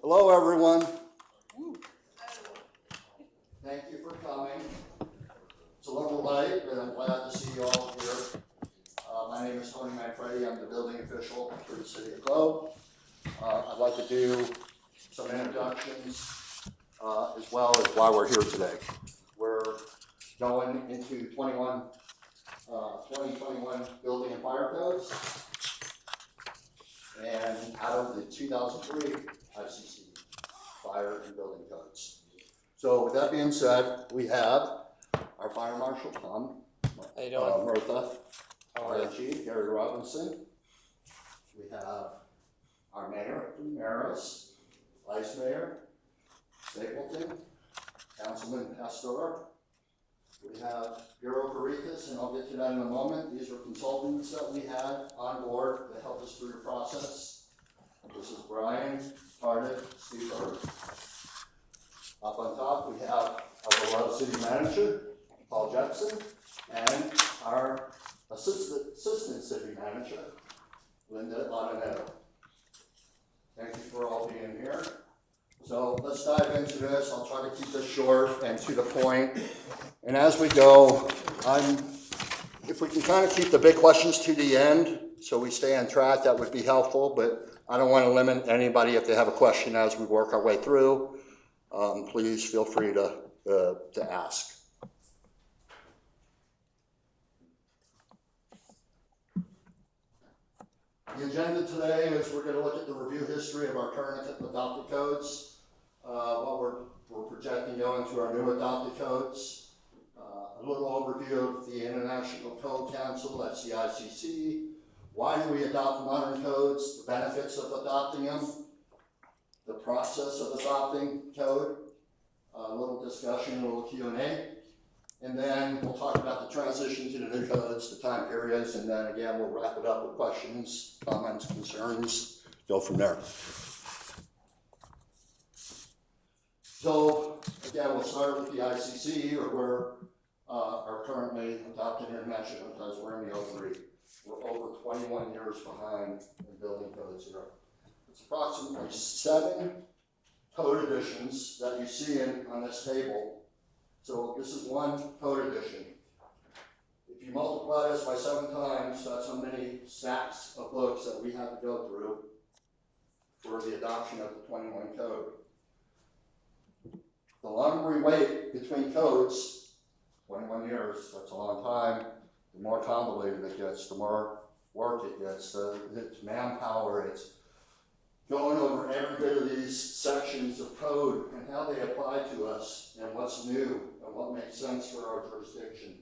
Hello, everyone. Thank you for coming. It's a little late, but I'm glad to see you all here. My name is Tony Manfredi. I'm the building official for the City of Globe. I'd like to do some introductions as well as why we're here today. We're going into 2021 building and fire codes, and out of the 2003 ICC fire and building codes. So with that being said, we have our fire marshal, Tom, How you doing? Bertha, How our are you? chief, Gary Robinson. We have our mayor, Maris, vice mayor, Stapleton, Councilman Pastor. We have Bureau Caritas, and I'll get to that in a moment. These are consultants that we had on board to help us through the process. This is Brian, Cardiff, Steve Bird. Up on top, we have our beloved city manager, Paul Jepson, and our assistant city manager, Linda Laudonetto. Thank you for all being here. So let's dive into this. I'll try to keep this short and to the point. And as we go, if we can kind of keep the big questions to the end so we stay on track, that would be helpful, but I don't want to limit anybody if they have a question as we work our way through. Please feel free to ask. The agenda today is we're going to look at the review history of our current adopted codes, what we're projecting going to our new adopted codes, a little overview of the International Code Council, that's the ICC, why do we adopt modern codes, the benefits of adopting them, the process of adopting code, a little discussion, a little Q&A, and then we'll talk about the transition to the new codes, the time periods, and then again, we'll wrap it up with questions, comments, concerns, go from there. So, again, we'll start with the ICC, or we're are currently adopted international because we're in the 03. We're over 21 years behind in building codes here. It's approximately 7 code editions that you see on this table. So this is one code edition. If you multiply this by 7 times, that's how many stacks of books that we have to go through for the adoption of the 21 code. The longer we wait between codes, 21 years, that's a long time, the more convoluted it gets, the more work it gets, it's manpower, it's going over every bit of these sections of code and how they apply to us and what's new and what makes sense for our jurisdiction.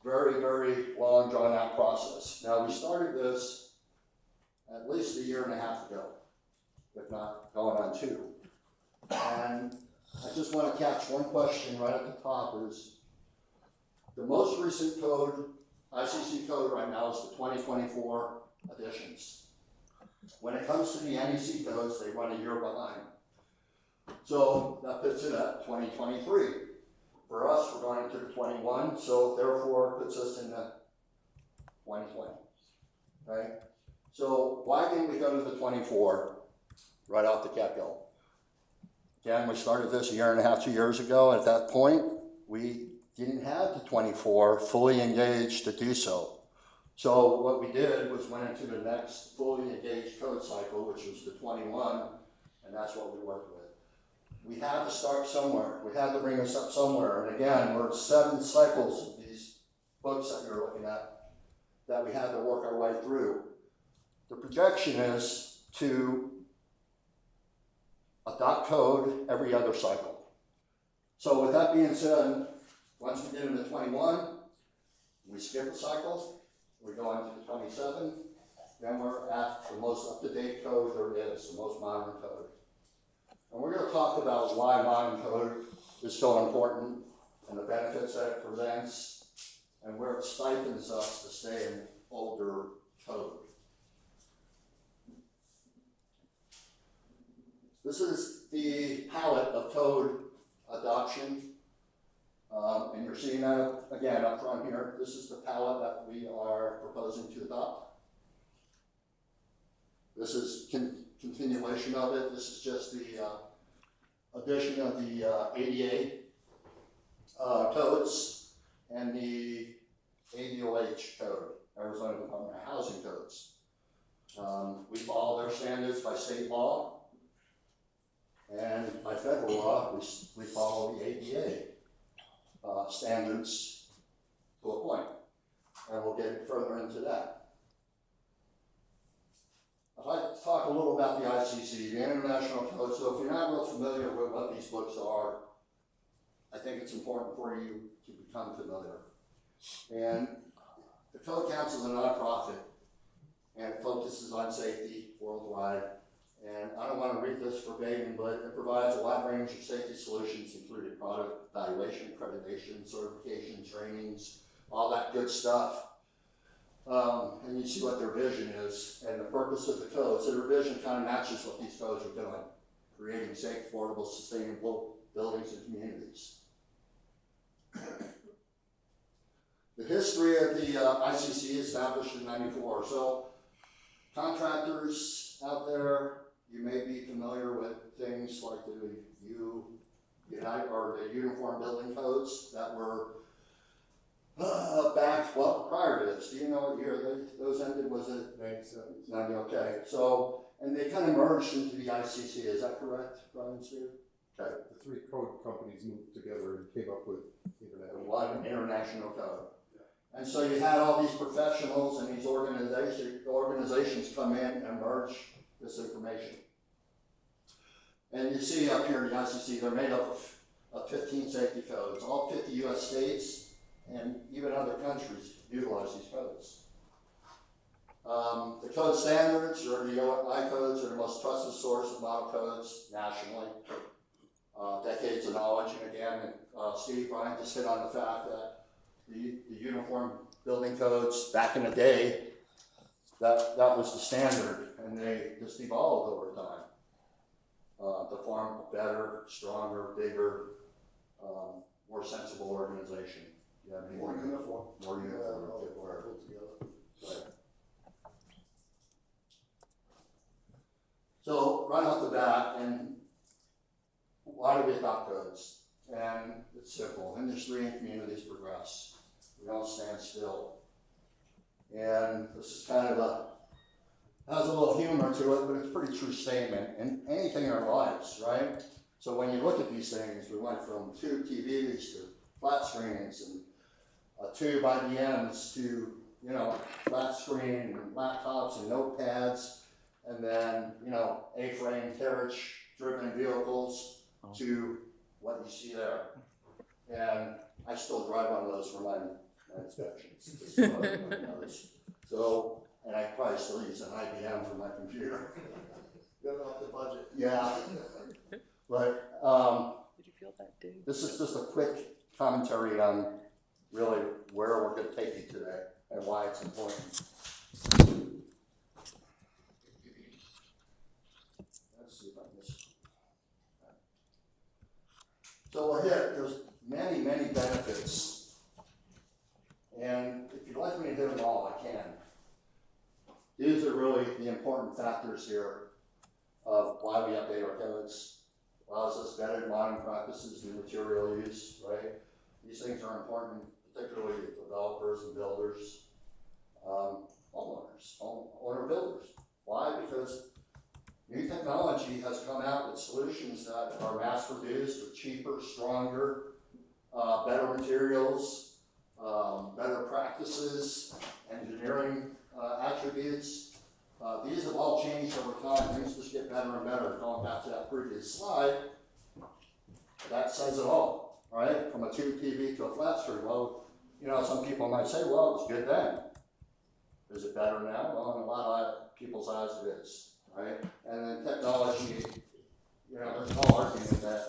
Very, very long, drawn out process. Now, we started this at least a year and a half ago, if not going on 2. And I just want to catch one question right at the top is, the most recent code, ICC code right now is the 2024 editions. When it comes to the NEC codes, they run a year behind. So that puts it at 2023. For us, we're going into the 21, so therefore it puts us in the 2020, okay? So why didn't we go to the 24 right off the get-go? Again, we started this a year and a half, 2 years ago. At that point, we didn't have the 24 fully engaged to do so. So what we did was went into the next fully engaged code cycle, which was the 21, and that's what we worked with. We had to start somewhere. We had to bring us up somewhere. And again, we're 7 cycles of these books that you're looking at that we had to work our way through. The projection is to adopt code every other cycle. So with that being said, once we get into 21, we skip a cycle, we go into the 27, then we're at the most up-to-date code there is, the most modern code. And we're going to talk about why modern code is so important and the benefits that it presents and where it stifles us to stay in older code. This is the palette of code adoption. And you're seeing that again up front here. This is the palette that we are proposing to adopt. This is continuation of it. This is just the addition of the ADA codes and the ADOH code, Arizona Department of Housing codes. We follow their standards by state law, and by federal law, we follow the ADA standards to a point, and we'll get further into that. I'd like to talk a little about the ICC, the International Code. So if you're not real familiar with what these books are, I think it's important for you to become familiar. And the Code Council is a nonprofit, and it focuses on safety worldwide. And I don't want to read this verbatim, but it provides a wide range of safety solutions, including product evaluation, accreditation, certification, trainings, all that good stuff. And you see what their vision is and the purpose of the code. So their vision kind of matches what these codes are doing, creating safe, affordable, sustainable buildings and communities. The history of the ICC established in '94. So contractors out there, you may be familiar with things like the Uniform Building Codes that were back, well, prior to this. Do you know what year those ended? Was it 97? 90, okay. So, and they kind of merged into the ICC, is that correct, Brian, Steve? Okay. The three code companies moved together and came up with One international code. Yeah. And so you had all these professionals and these organizations come in and merge this information. And you see up here in the ICC, they're made up of 15 safety codes. All 50 US states and even other countries utilize these codes. The code standards, or the OI codes, are the most trusted source of model codes nationally. Decades of knowledge, and again, Steve Brian just hit on the fact that the Uniform Building Codes back in the day, that was the standard, and they just evolved over time to form a better, stronger, bigger, more sensible organization. Yeah, More uniform. More uniform. Put together. Right. So right off the bat, and why do we adopt codes? And it's simple. Industry and communities progress. We don't stand still. And this is kind of has a little humor to it, but it's a pretty true statement in anything in our lives, right? So when you look at these things, we went from tube TVs to flat screens and tube IBMs to, flat screen and laptops and notepads, and then, A-frame carriage-driven vehicles to what you see there. And I still drive one of those for my inspections. So, and I probably still use an IBM for my computer. Get off the budget. Yeah. But Did you feel that, dude? this is just a quick commentary on really where we're going to take you today and why it's important. Let's see if I miss it. So we'll hit, there's many, many benefits. And if you'd like me to hit them all, I can. These are really the important factors here of why we update our codes. Allows us better modern practices and material use, right? These things are important, particularly to developers and builders, homeowners, owner builders. Why? Because new technology has come out with solutions that are mass produced, are cheaper, stronger, better materials, better practices, engineering attributes. These have all changed over time. Things just get better and better. Going back to that previous slide, that says it all, right? From a tube TV to a flat screen. Well, some people might say, well, it was good then. Is it better now? Well, in a lot of people's eyes it is, right? And then technology, there's no argument that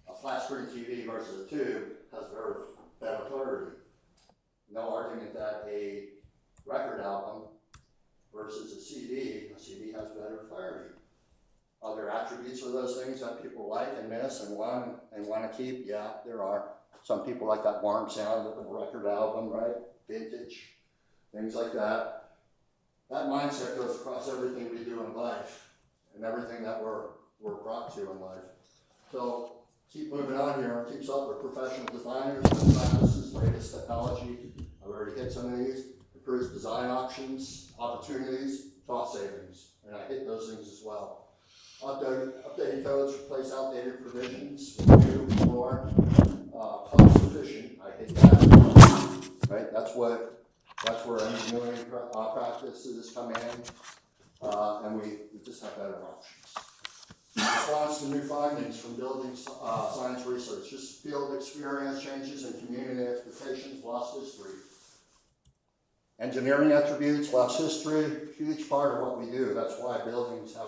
a flat screen TV versus a tube has very better clarity. No argument that a record album versus a CD has better clarity. Are there attributes of those things that people like and miss and want to keep? Yeah, there are. Some people like that warm sound of a record album, right? Vintage, things like that. That mindset goes across everything we do in life. and everything that we're brought to in life. So keep moving on here, keeps up with professional designers, best practices, latest technology. I've already hit some of these. Improves design options, opportunities, cost savings, and I hit those things as well. Updating codes, replace outdated provisions with new, more cost efficient. I hit that. Right, that's where engineering practices come in, and we just have better options. Response to new findings from building science research, just field experience, changes in community expectations, lost history. Engineering attributes, lost history, huge part of what we do. That's why buildings have,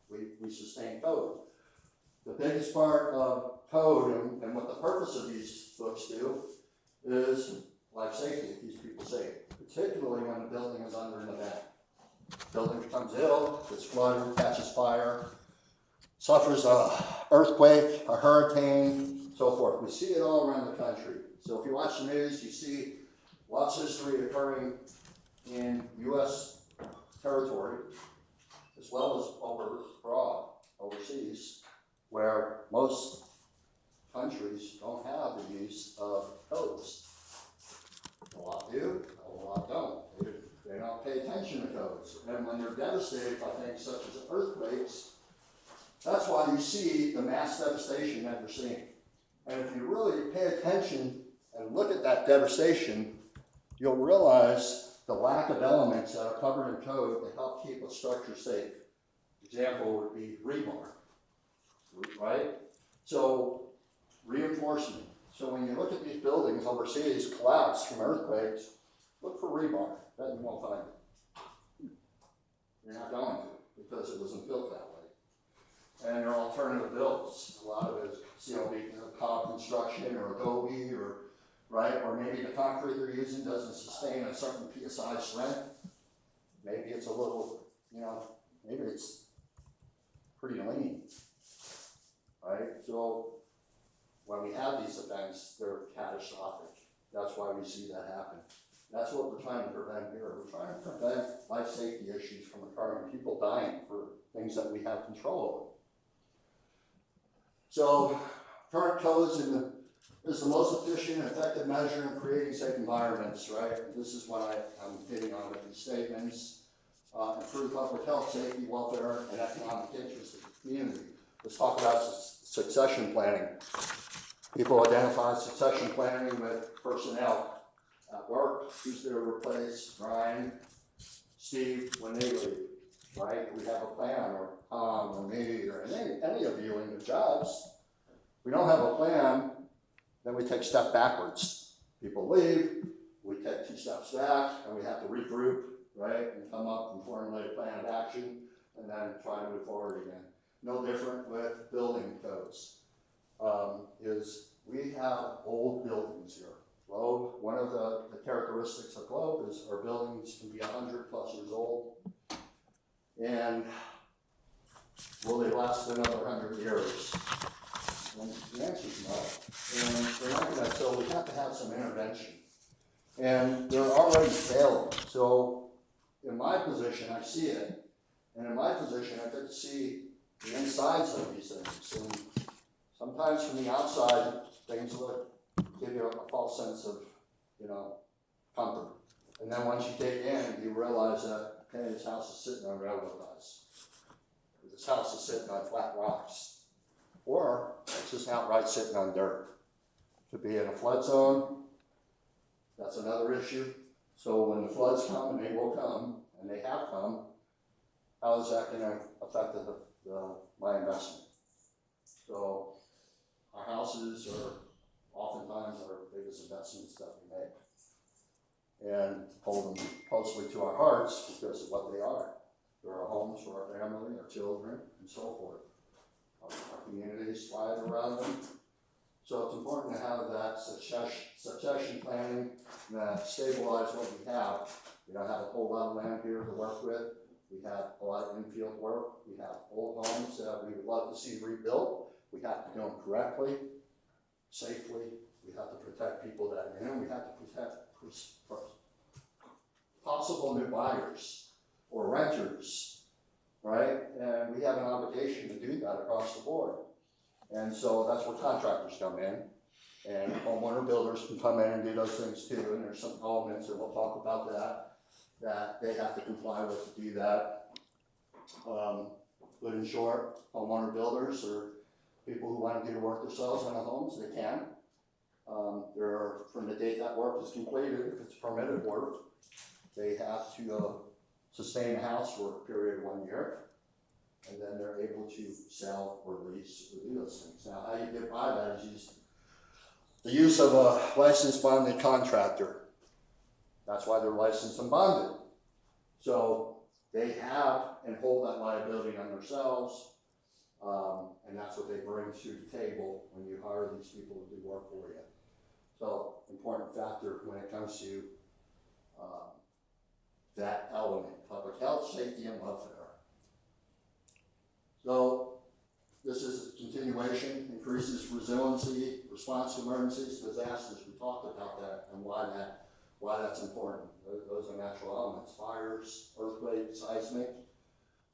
we sustain code. The biggest part of code and what the purpose of these books do is life safety, keeps people safe, particularly when the building is under an event. Building becomes ill, gets flooded, catches fire, suffers a earthquake, a hurricane, so forth. We see it all around the country. So if you watch the news, you see lots of history occurring in U.S. territory, as well as overseas, where most countries don't have the use of codes. A lot do, a lot don't. They don't pay attention to codes. And when they're devastated by things such as earthquakes, that's why you see the mass devastation that we're seeing. And if you really pay attention and look at that devastation, you'll realize the lack of elements that are covered in code to help keep a structure safe. Example would be rebar, right? So reinforcement. So when you look at these buildings overseas collapse from earthquakes, look for rebar. Then you won't find it. You're not going to, because it wasn't built that way. And there are alternative builds. A lot of it is cob construction or adobe or maybe the concrete they're using doesn't sustain a certain PSI strength. Maybe it's a little, maybe it's pretty lean, right? So when we have these events, they're catastrophic. That's why we see that happen. That's what we're trying to prevent here. We're trying to prevent life safety issues from occurring, people dying for things that we have control over. So current codes is the most efficient and effective measure in creating safe environments, right? This is what I'm hitting on with these statements. Improve public health, safety, welfare, and economic interest of the community. Let's talk about succession planning. People identify succession planning with personnel at work, who's there to replace Brian, Steve, when they leave, right? We have a plan, or Tom, or me, or any of you in your jobs. We don't have a plan, then we take a step backwards. People leave, we take 2 steps back, and we have to regroup, right? And come up and formulate a plan of action, and then try to move forward again. No different with building codes. Is we have old buildings here. Globe, one of the characteristics of Globe is our buildings can be 100+ years old. And will they last another 100 years? And the answer is no. And they're not gonna, so we have to have some intervention. And they're already failing. So in my position, I see it. And in my position, I get to see the insides of these things. And sometimes from the outside, things give you a false sense of, comfort. And then once you dig in, you realize that, okay, this house is sitting on railroad ties. This house is sitting on flat rocks. Or it's just outright sitting on dirt. Could be in a flood zone. That's another issue. So when the floods come, and they will come, and they have come, how is that going to affect my investment? So our houses are oftentimes our biggest investments that we make, and hold them closely to our hearts because of what they are. They're our homes for our family, our children, and so forth. Our communities thrive around them. So it's important to have that succession planning that stabilize what we have. We don't have a whole lot of land here to work with. We have a lot of infield work. We have old homes that we would love to see rebuilt. We have to do them correctly, safely. We have to protect people that are in. We have to protect possible new buyers or renters right? And we have an obligation to do that across the board. And so that's where contractors come in, and homeowner builders can come in and do those things too, and there's some elements, and we'll talk about that they have to comply with to do that. But in short, homeowner builders or people who want to do the work themselves on the homes, they can. From the date that work is completed, if it's permitted work, they have to sustain the house for a period of 1 year, and then they're able to sell or lease or do those things. Now, how you get by that is the use of a licensed bonded contractor. That's why they're licensed and bonded. So they have and hold that liability on themselves, and that's what they bring to the table when you hire these people to do work for you. So, important factor when it comes to that element, public health, safety, and welfare. So, this is a continuation, increases resiliency, response to emergencies, disasters. We talked about that and why that's important. Those are natural elements: fires, earthquakes, seismic,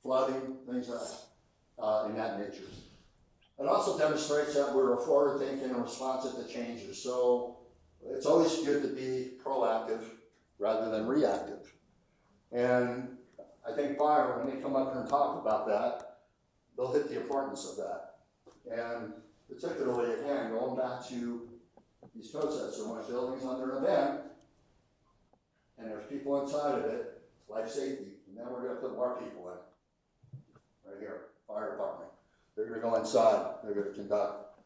flooding, things in that nature. It also demonstrates that we're forward-thinking and responsive to changes. So it's always good to be proactive rather than reactive. And I think fire, when they come up here and talk about that, they'll hit the importance of that. And particularly, again, going back to these code sets, so when a building's under an event, and there's people inside of it, it's life safety, and then we're gonna put more people in. Right here, fire department. They're gonna go inside, they're gonna conduct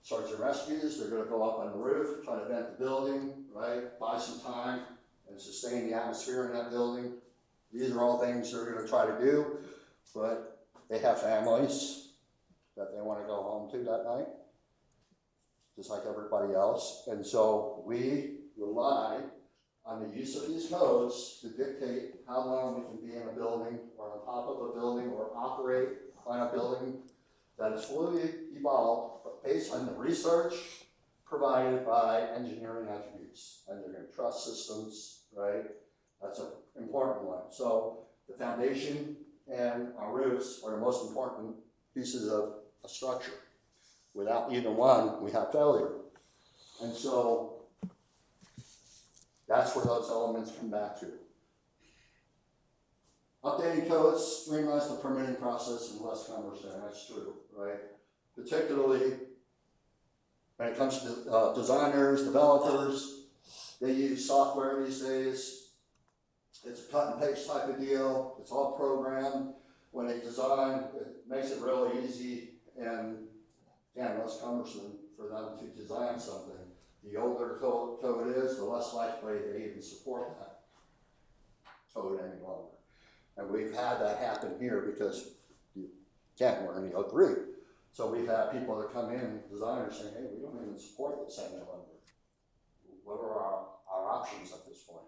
search and rescues, they're gonna go up on the roof, try to vent the building, right? Buy some time and sustain the atmosphere in that building. These are all things they're gonna try to do, but they have families that they wanna go home to that night, just like everybody else. And so we rely on the use of these codes to dictate how long we can be in a building or on top of a building or operate on a building that is fully evolved, but based on the research provided by engineering attributes. And they're going to trust systems, right? That's an important one. So the foundation and our roofs are the most important pieces of a structure. Without either one, we have failure. And so that's where those elements come back to. Updating codes streamlines the permitting process and less cumbersome. That's true, right? Particularly when it comes to designers, developers, they use software these days. It's a cut and paste type of deal. It's all programmed. When they design, it makes it really easy and, again, less cumbersome for them to design something. The older code is, the less likely they even support that code any longer. And we've had that happen here because, again, we're in the 03. So we've had people that come in, designers, saying, hey, we don't even support this any longer. What are our options at this point?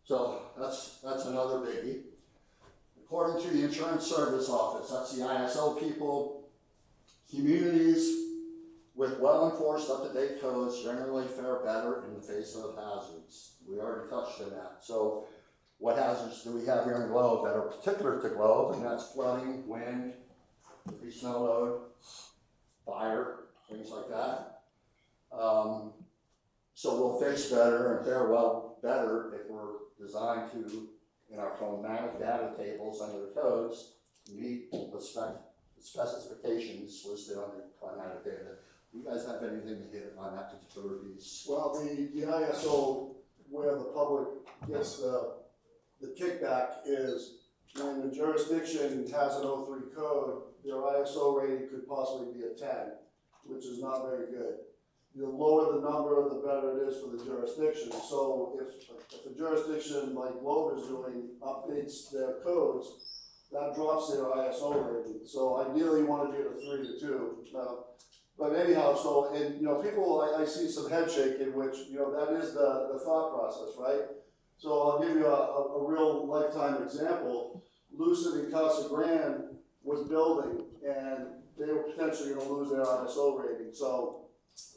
So that's another biggie. According to the Insurance Service Office, that's the ISO people, communities with well-enforced, up-to-date codes generally fare better in the face of hazards. We already touched on that. So what hazards do we have here in Globe that are particular to Globe? And that's flooding, wind, heavy snow load, fire, things like that. So we'll face better and fare well better if we're designed to, in our climatic data tables under the codes, meet the specifications listed on the climatic data. Do you guys have anything to hit on that particular piece? Well, the ISO, where the public gets the kickback is when the jurisdiction has an 03 code, their ISO rating could possibly be a 10, which is not very good. The lower the number, the better it is for the jurisdiction. So if a jurisdiction like Globe is doing updates their codes, that drops their ISO rating. So ideally you want to be at a 3 to 2. But anyhow, so, and people, I see some head shaking, which, that is the thought process, right? So I'll give you a real lifetime example. Lucid in Casa Grande was building, and they were potentially going to lose their ISO rating. So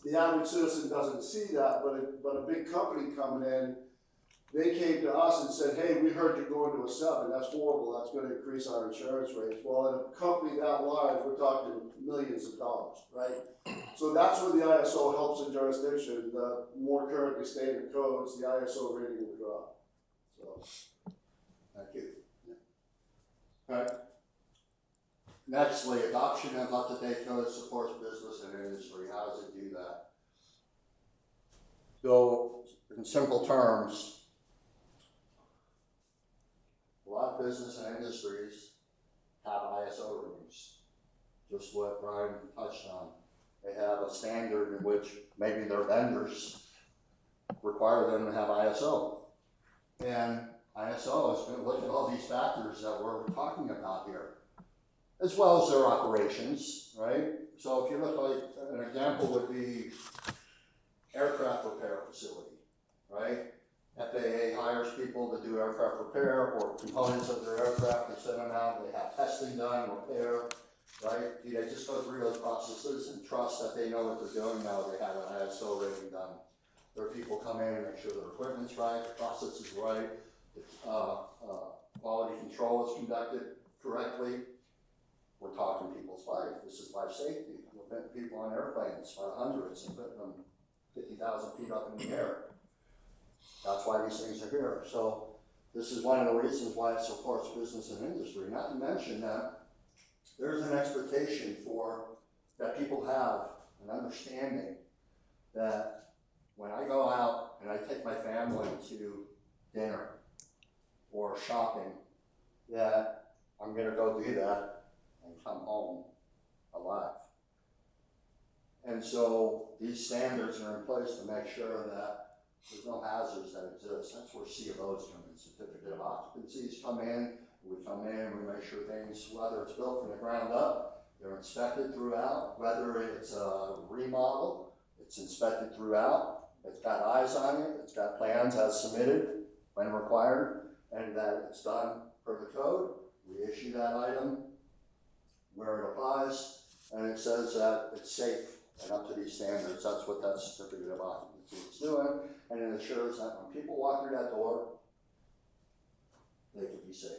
the average citizen doesn't see that, but a big company coming in, they came to us and said, hey, we heard you're going to a 7, that's horrible, that's gonna increase our insurance rates. Well, in a company that large, we're talking millions of dollars, right? So that's where the ISO helps in jurisdiction. The more currently stated codes, the ISO rating will drop. So, Thank you. Okay. Nextly, adoption of up-to-date code supports business and industry. How does it do that? So, in simple terms, a lot of business and industries have ISO ratings, just what Brian touched on. They have a standard in which maybe their vendors require them to have ISO. And ISO is going to look at all these factors that we're talking about here, as well as their operations, right? So if you look like, an example would be aircraft repair facility, right? FAA hires people to do aircraft repair or components of their aircraft, they send them out, they have testing done, repair, right? They just go through those processes and trust that they know what they're doing now, they have an ISO rating done. Their people come in and make sure their equipment's right, the process is right, quality control is conducted correctly. We're talking people's life. This is life safety. We're putting people on airplanes by the hundreds and putting them 50,000 feet up in the air. That's why these things are here. So this is one of the reasons why it supports business and industry. Not to mention that there's an expectation that people have an understanding that when I go out and I take my family to dinner or shopping, that I'm gonna go do that and come home alive. And so these standards are in place to make sure that there's no hazards that exist. That's where C of O's come in. Certificate of occupancies come in, we make sure things, whether it's built from the ground up, they're inspected throughout, whether it's a remodel, it's inspected throughout, it's got eyes on it, it's got plans as submitted when required, and that it's done per the code. We issue that item where it applies, and it says that it's safe and up to these standards. That's what that certificate of occupancy is doing, and it assures that when people walk through that door, they can be safe.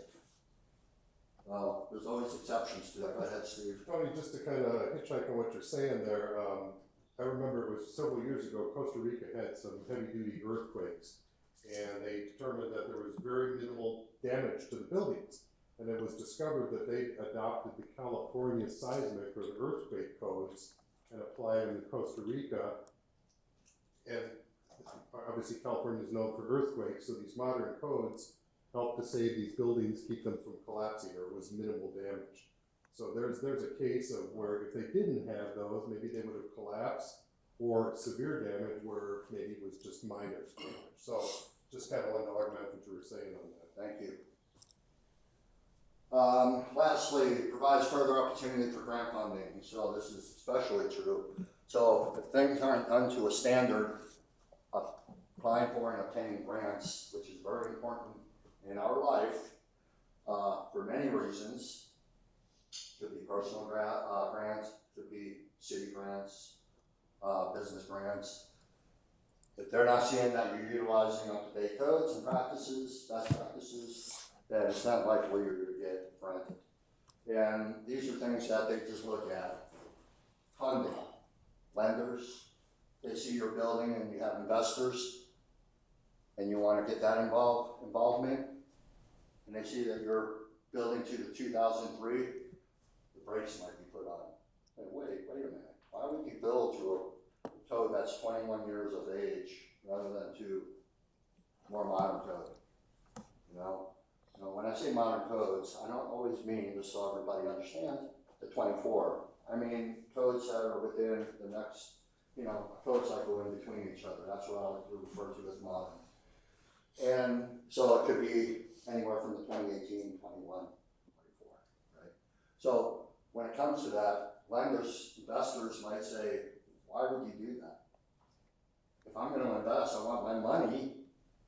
Well, there's always exceptions to that. Go ahead, Steve. Tony, just to kind of hitchhike on what you're saying there, I remember it was several years ago, Costa Rica had some heavy-duty earthquakes, and they determined that there was very minimal damage to the buildings. And it was discovered that they adopted the California seismic or the earthquake codes and applied them to Costa Rica. And obviously California is known for earthquakes, so these modern codes help to save these buildings, keep them from collapsing, or it was minimal damage. So there's a case of where if they didn't have those, maybe they would have collapsed, or severe damage where maybe it was just minor damage. So just kind of wanted to augment what you were saying on that. Thank you. Lastly, provides further opportunity for grant funding. So this is especially true. So if things aren't done to a standard, applying for and obtaining grants, which is very important in our life, for many reasons. Could be personal grants, could be city grants, business grants. If they're not seeing that you're utilizing up-to-date codes and practices, best practices, then it's not likely you're going to get granted. And these are things that they just look at. Funding, lenders, they see your building and you have investors, and you want to get that involvement, and they see that you're building to the 2003, the brakes might be put on. And wait a minute, why would you build to a code that's 21 years of age rather than to more modern code? You know, when I say modern codes, I don't always mean, just so everybody understands, the 24. I mean codes that are within the next, codes that go in between each other. That's what I like to refer to as modern. And so it could be anywhere from the 2018, 21, 24, right? So when it comes to that, lenders, investors might say, why would you do that? If I'm going to invest, I want my money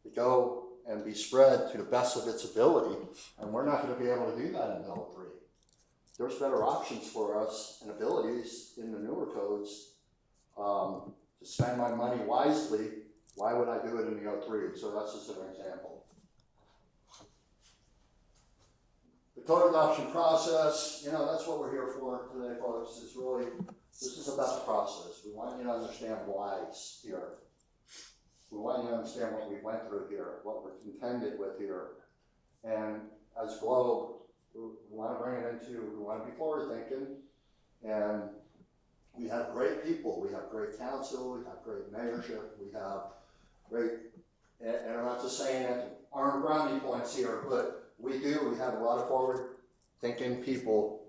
to go and be spread to the best of its ability, and we're not going to be able to do that in Level 3. There's better options for us and abilities in the newer codes to spend my money wisely Why would I do it in the O3? So that's just an example. The code adoption process, you know, that's what we're here for today, folks. It's really, this is about the process. We want you to understand why it's here. We want you to understand what we went through here, what we're contended with here. And as Globe, we want to bring it into, we want to be forward thinking. And we have great people, we have great council, we have great mayorship, we have great, and I'm not just saying that aren't brownie points here, but we have a lot of forward thinking people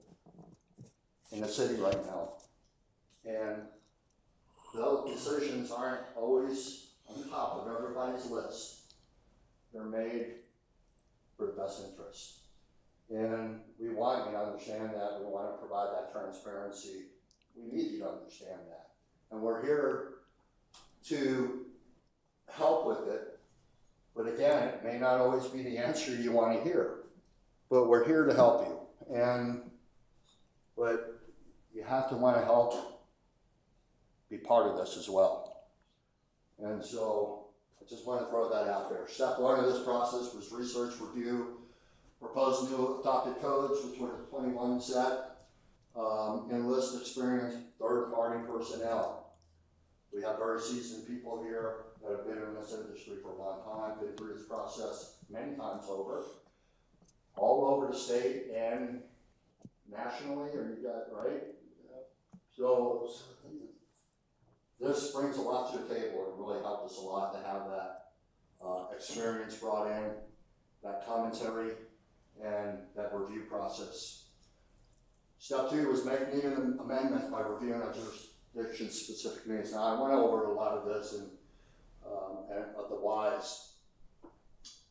in the city right now. And those decisions aren't always on top of everybody's list. They're made for the best interest. And we want you to understand that, we want to provide that transparency. We need you to understand that. And we're here to help with it. But again, it may not always be the answer you want to hear. But we're here to help you. But you have to want to help be part of this as well. And so I just want to throw that out there. Step one of this process was research, review, propose new adopted codes, which were 21 set. Enlist experienced third-party personnel. We have very seasoned people here that have been in this industry for a long time, been through this process many times over, all over the state and nationally, or you got, right? So this brings a lot to the table. It really helped us a lot to have that experience brought in, that commentary, and that review process. Step two was making an amendment by reviewing our jurisdiction-specific needs. Now, I went over a lot of this and of the whys.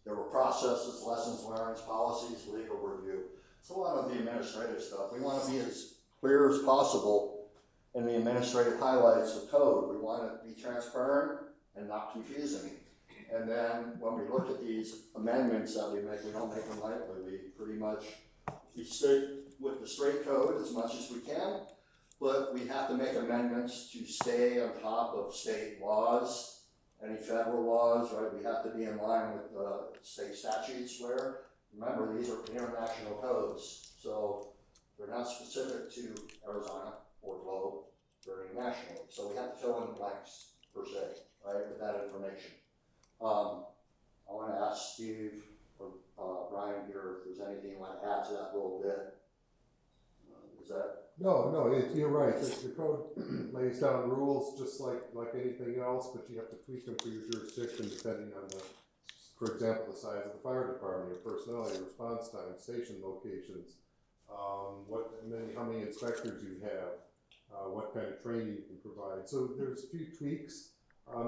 There were processes, lessons learned, policies, legal review. It's a lot of the administrative stuff. We want to be as clear as possible in the administrative highlights of code. We want to be transparent and not confusing. And then when we look at these amendments that we make, we don't make them lightly. We pretty much stick with the straight code as much as we can, but we have to make amendments to stay on top of state laws, any federal laws, right? We have to be in line with state statutes where, remember, these are international codes, so they're not specific to Arizona or Globe, they're international. So we have to fill in the blanks, per se, right, with that information. I want to ask Steve or Brian here if there's anything you want to add to that little bit. Is that? No, you're right. The code lays down rules just like anything else, but you have to tweak them for your jurisdiction depending on for example, the size of the fire department, your personnel, your response time, station locations, how many inspectors you have, what kind of training you can provide. So there's a few tweaks.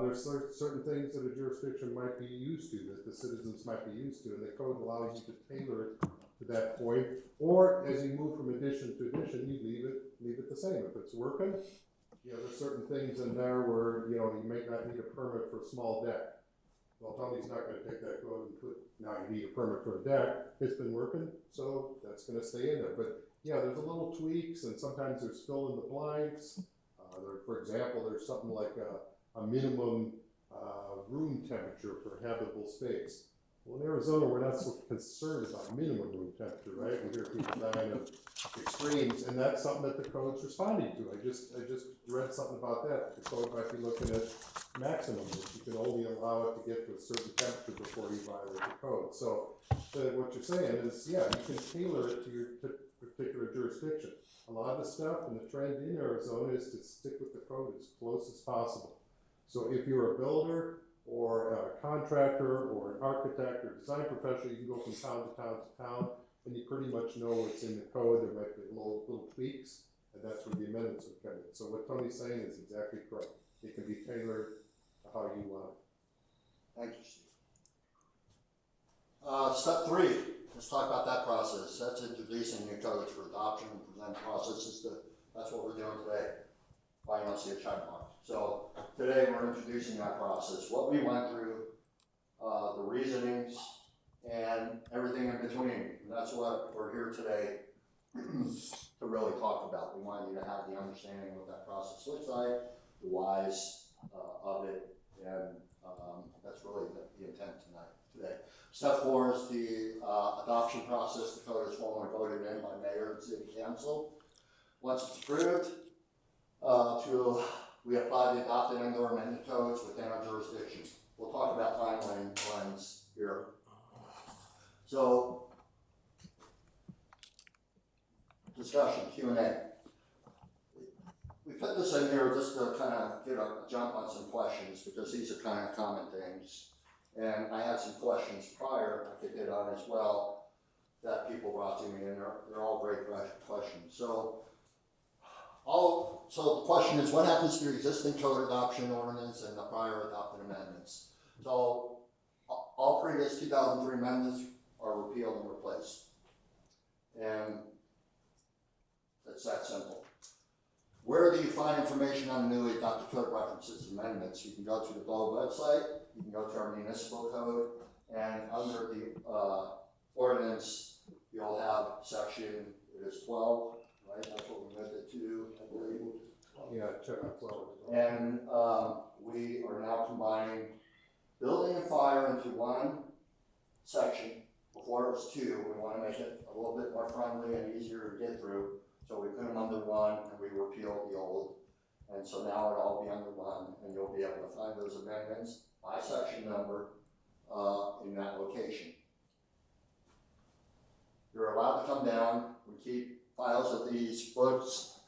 There's certain things that a jurisdiction might be used to, that the citizens might be used to, and the code allows you to tailor it to that point. Or as you move from edition to edition, you leave it the same. If it's working, there's certain things in there where you may not need a permit for a small deck. Well, Tony's not going to take that code and now you need a permit for a deck. It's been working, so that's going to stay in there. But yeah, there's a little tweaks, and sometimes there's fill in the blanks. For example, there's something like a minimum room temperature for habitable space. Well, in Arizona, we're not so concerned about minimum room temperature, right? We hear people dying of extremes, and that's something that the code's responding to. I just read something about that. The code might be looking at maximum, that you can only allow it to get to a certain temperature before you violate the code. So what you're saying is, yeah, you can tailor it to your particular jurisdiction. A lot of the stuff and the trend in Arizona is to stick with the code as close as possible. So if you're a builder or a contractor or an architect or design professional, you can go from town to town to town, and you pretty much know what's in the code. There might be little tweaks, and that's where the amendments would come in. So what Tony's saying is exactly correct. It can be tailored to how you want it. Thank you, Steve. Step 3, let's talk about that process. That's introducing new codes for adoption and present processes. That's what we're doing today. Why you don't see a check mark. So today we're introducing that process, what we went through, the reasonings, and everything in between. And that's what we're here today to really talk about. We want you to have the understanding of what that process looks like, the whys of it, And that's really the intent today. Step 4 is the adoption process. The code is formally voted in by mayor and city council. Once it's approved, we apply the adopted and/or amended codes within our jurisdiction. We'll talk about timelines here. So, discussion, Q&A. We put this in here just to kind of get a jump on some questions because these are kind of common things. And I had some questions prior I could hit on as well that people brought to me, and they're all great questions. So the question is, what happens to the existing code adoption ordinance and the prior adopted amendments? So all previous 2003 amendments are repealed and replaced. And it's that simple. Where do you find information on the newly adopted code references and amendments? You can go to the Globe website, you can go to our municipal code, and under the ordinance, you'll have section, it is 12, right? That's what we moved it to, I believe. Yeah, check out 12. And we are now combining building and fire into one section. Before it was 2, we want to make it a little bit more friendly and easier to get through. So we put them under 1 and we repealed the old. And so now it'll all be under 1 and you'll be able to find those amendments by section number in that location. You're allowed to come down. We keep files of these books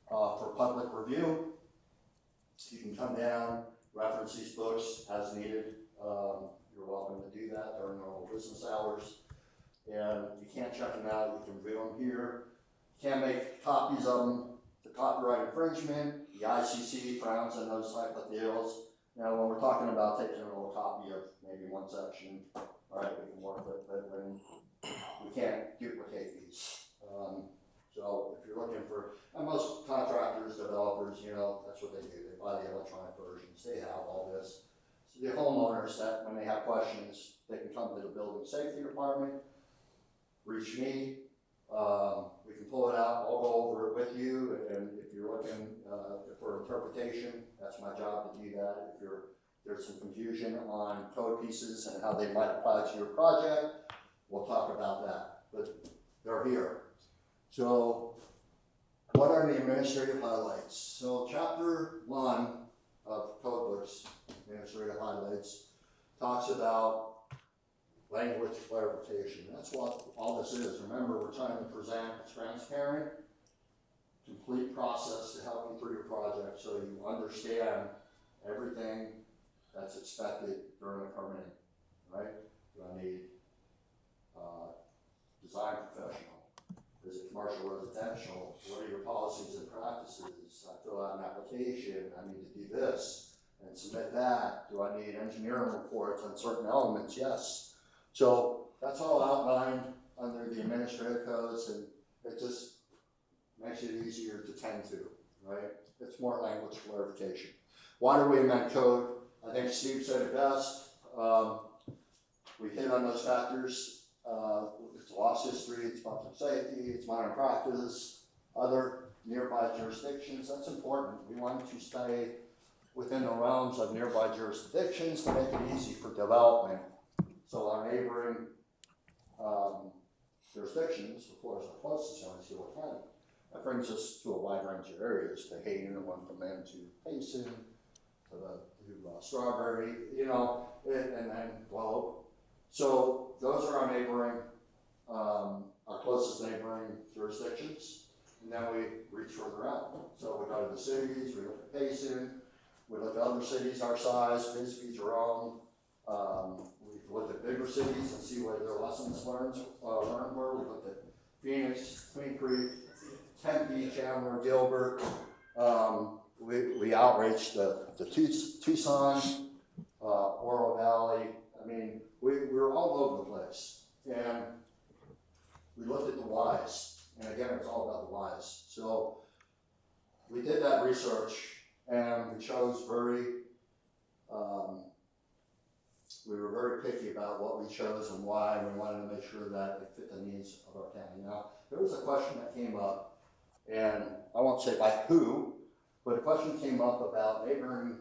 for public review. You can come down, reference these books as needed. You're welcome to do that during normal business hours. And you can't check them out, you can view them here. You can't make copies of them. The copyright infringement, the ICC frowns on those type of deals. Now, when we're talking about taking a little copy of maybe one section, right, we can work with, but when we can't duplicate these. So if you're looking for, and most contractors, developers, you know, that's what they do. They buy the electronic versions. They have all this. So the homeowners, that when they have questions, they can come to the building safety department, reach me. We can pull it out. I'll go over it with you. And if you're looking for interpretation, that's my job to do that. If there's some confusion on code pieces and how they might apply to your project, we'll talk about that. But they're here. So, what are the administrative highlights? So, chapter 1 of code books, administrative highlights, talks about language clarification. That's what all this is. Remember, we're trying to present a transparent, complete process to help you through your project so you understand everything that's expected during the permitting, right? Do I need design professional? Is it commercial residential? What are your policies and practices? I fill out an application, I need to do this and submit that. Do I need engineering reports on certain elements? Yes. So that's all outlined under the administrative codes, and it just makes it easier to tend to, right? It's more language clarification. Why do we amend code? I think Steve said it best. We hit on those factors. It's loss history, it's public safety, it's modern practice, other nearby jurisdictions. That's important. We want to stay within the realms of nearby jurisdictions to make it easy for development. So our neighboring jurisdictions, of course, our closest one is Hewlett County. That brings us to a wide range of areas, to Hayden, and one from them to Payson, to Strawberry, you know, and then Globe. So those are our neighboring, our closest neighboring jurisdictions, and then we reach further out. So we go to the cities, we look at Payson, we look at other cities our size, Bisbee, Jerome. We look at bigger cities and see where their lessons learned were. We looked at Phoenix, Queen Creek, Tempe, Chandler, Gilbert. We outreached the Tucson, Oro Valley. I mean, we were all over the place. And we looked at the whys. And again, it's all about the whys. So we did that research and we chose we were very picky about what we chose and why, and we wanted to make sure that it fit the needs of our county. Now, there was a question that came up, and I won't say by who, but a question came up about neighboring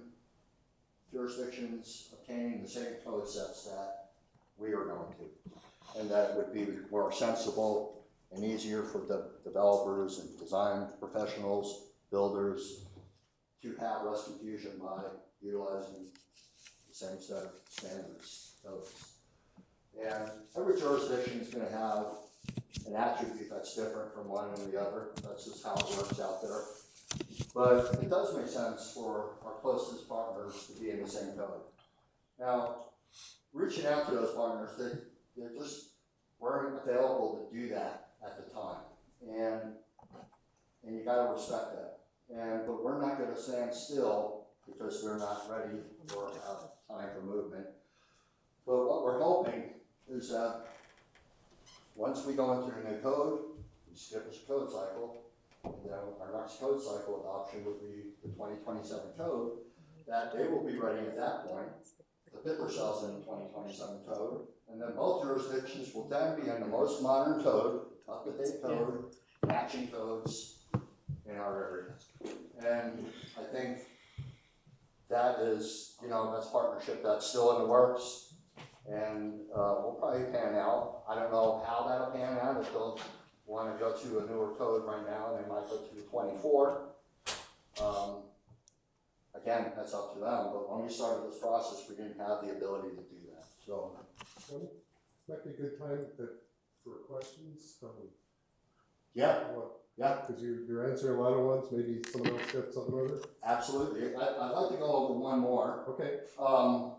jurisdictions obtaining the same code sets that we are going to. And that would be more sensible and easier for the developers and design professionals, builders, to have less confusion by utilizing the same set of standards, codes. And every jurisdiction is going to have an attribute that's different from one and the other. That's just how it works out there. But it does make sense for our closest partners to be in the same code. Now, reaching out to those partners, they just weren't available to do that at the time. And you gotta respect that. But we're not gonna stand still because we're not ready or have time for movement. But what we're hoping is that once we go into a new code, we skip a code cycle, and then our next code cycle adoption would be the 2027 code, that they will be ready at that point to fit themselves in the 2027 code, and then both jurisdictions will then be in the most modern code, up-to-date code, matching codes in our area. And I think that is, that's partnership that's still in the works, and we'll probably pan out. I don't know how that'll pan out, if they'll want to go to a newer code right now, they might go to the 24. Again, that's up to them, but when we started this process, we didn't have the ability to do that, so. Might be a good time for questions. Yeah, yeah. Because you're answering a lot of ones, maybe someone else got something over? Absolutely. I'd like to go over one more. Okay.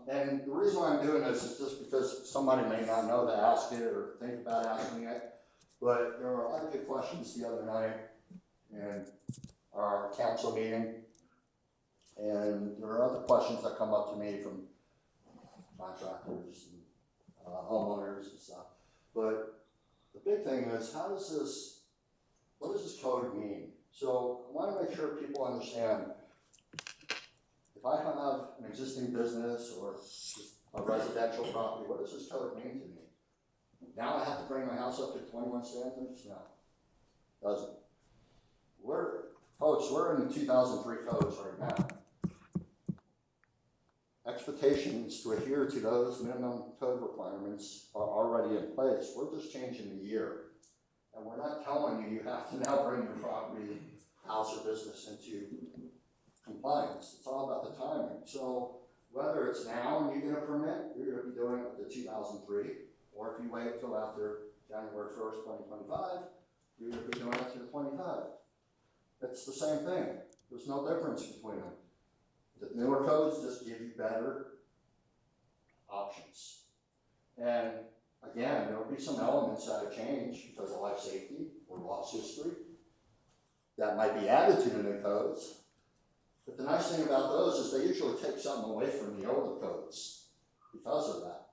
And the reason why I'm doing this is just because somebody may not know to ask it or think about asking it. But there were a lot of good questions the other night in our council meeting. And there are other questions that come up to me from contractors and homeowners and stuff. But the big thing is, what does this code mean? So I want to make sure people understand, if I have an existing business or a residential property, what does this code mean to me? Now I have to bring my house up to 21 standards? No, doesn't. We're in the 2003 codes right now. Expectations to adhere to those minimum code requirements are already in place. We're just changing the year. And we're not telling you have to now bring your property, house, or business into compliance. It's all about the timing. So whether it's now and you get a permit, you're going to be doing it with the 2003, or if you wait until after January 1st, 2025, you're going to be doing it to the 25. It's the same thing. There's no difference between them. The newer codes just give you better options. And again, there will be some elements that have changed because of life safety or loss history that might be added to the new codes. But the nice thing about those is they usually take something away from the older codes because of that.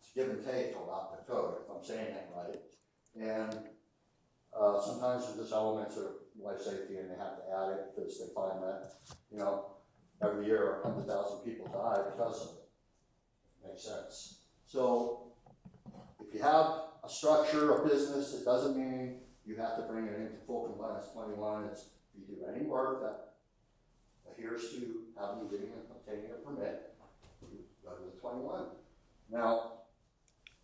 It's give and take about the code, if I'm saying that right. And sometimes there's just elements of life safety and they have to add it because they find that, every year 100,000 people die because of it. Makes sense. So if you have a structure, a business, it doesn't mean you have to bring it into full compliance 21. It's if you do any work that adheres to obtaining a permit, you go to the 21. Now,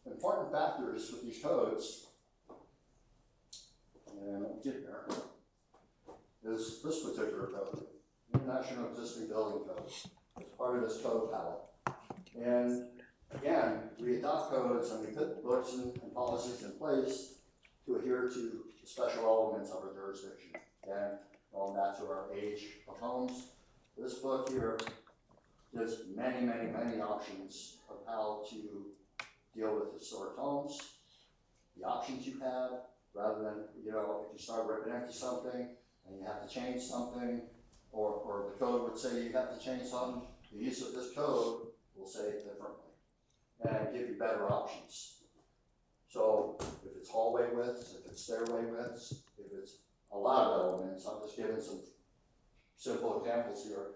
important factors with these codes, and I'll get there, is this particular code, International Existing Building Code. It's part of this code palette. And again, we adopt codes and we put books and policies in place to adhere to the special elements of our jurisdiction. Again, going back to our age of homes, this book here gives many, many, many options of how to deal with historic homes, the options you have, rather than, if you start ripping into something and you have to change something, or the code would say you have to change something, the use of this code will say it differently and give you better options. So if it's hallway widths, if it's stairway widths, if it's a lot of elements, I'm just giving some simple examples here,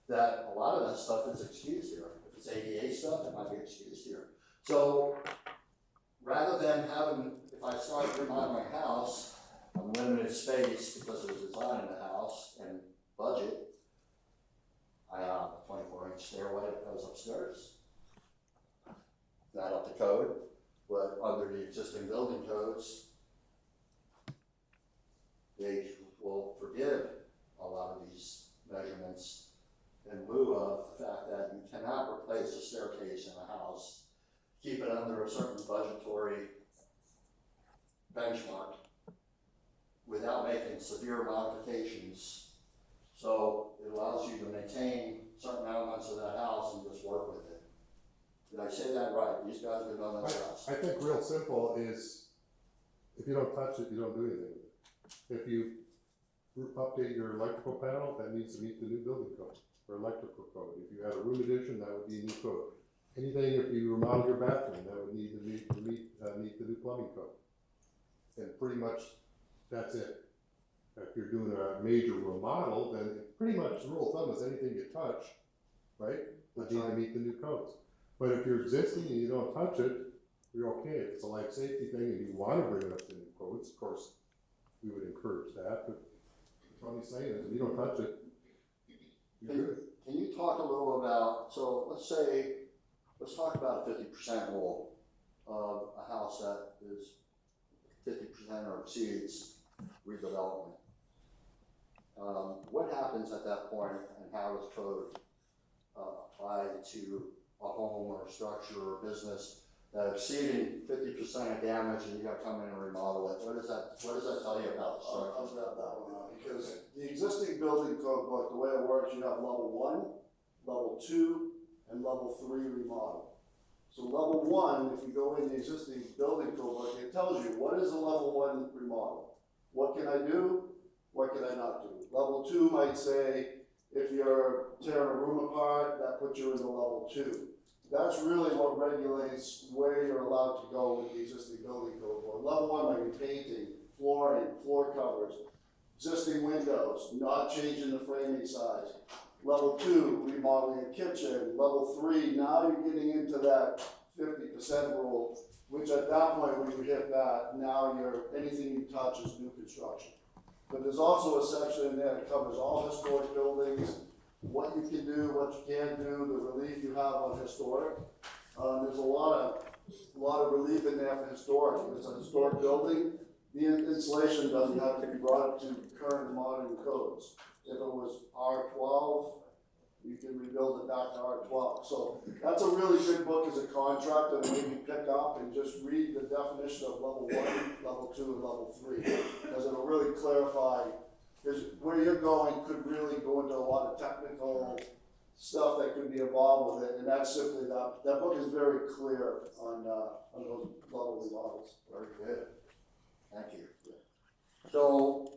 that a lot of that stuff is excused here. If it's ADA stuff, it might be excused here. So rather than having, if I start remodeling my house, I'm limited space because of the design of the house and budget, I have a 24-inch stairway that goes upstairs. Not up to code, but under the existing building codes, they will forgive a lot of these measurements in lieu of the fact that you cannot replace a staircase in a house, keep it under a certain budgetary benchmark without making severe modifications. So it allows you to maintain certain elements of that house and just work with it. Did I say that right? These guys have done that for us. I think real simple is, if you don't touch it, you don't do anything with it. If you update your electrical panel, that needs to meet the new building code, or electrical code. If you had a room addition, that would be a new code. Anything, if you remodel your bathroom, that would need to meet the new plumbing code. And pretty much, that's it. If you're doing a major remodel, then pretty much the rule of thumb is anything you touch, right, would need to meet the new codes. But if you're existing and you don't touch it, you're okay. If it's a life safety thing and you want to bring it up to new codes, of course, we would encourage that. But what I'm saying is, if you don't touch it, you're good. Can you talk a little about, so let's talk about a 50% rule of a house that is 50% or exceeds redevelopment. What happens at that point, and how does code apply to a home or a structure or a business that exceeding 50% of damage and you gotta come in and remodel it? What does that tell you about the structure? I'll grab that one out, because the existing building code book, the way it works, you have level 1, level 2, and level 3 remodel. So level 1, if you go in the existing building code book, it tells you what is a level 1 remodel. What can I do? What can I not do? Level 2 might say, if you're tearing a room apart, that puts you into level 2. That's really what regulates where you're allowed to go with the existing building code book. Level 1 might be painting, flooring, floor covers, existing windows, not changing the framing size. Level 2, remodeling a kitchen. Level 3, now you're getting into that 50% rule, which at that point, when you hit that, now anything you touch is new construction. But there's also a section in there that covers all historic buildings, what you can do, what you can't do, the relief you have on historic. There's a lot of relief in there for historic. If it's a historic building, the insulation doesn't have to be brought up to current modern codes. If it was R12, you can rebuild it back to R12. So that's a really good book as a contractor to maybe pick up and just read the definition of level 1, level 2, and level 3, because it'll really clarify, because where you're going could really go into a lot of technical stuff that could be involved with it, and that's simply that book is very clear on those level models. Very good. Thank you. So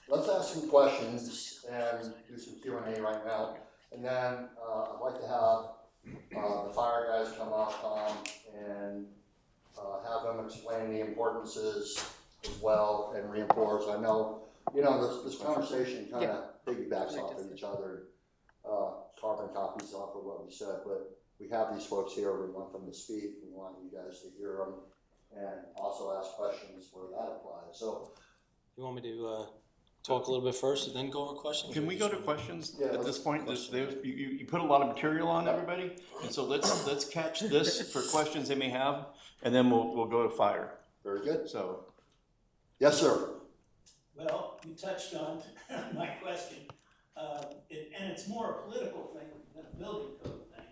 let's ask some questions and do some Q&A right now. And then I'd like to have the fire guys come up and have them explain the importances as well and reinforce. I know, this conversation kind of piggybacks off of each other, carbon copies off of what we said, but we have these folks here, we want them to speak, we want you guys to hear them, and also ask questions where that applies. So, you want me to talk a little bit first and then go over questions? Can we go to questions Yeah, at this point? let's- You put a lot of material on everybody, and so let's catch this for questions they may have, and then we'll go to fire. very good. So, Yes, sir. Well, you touched on my question, and it's more a political thing than a building code thing,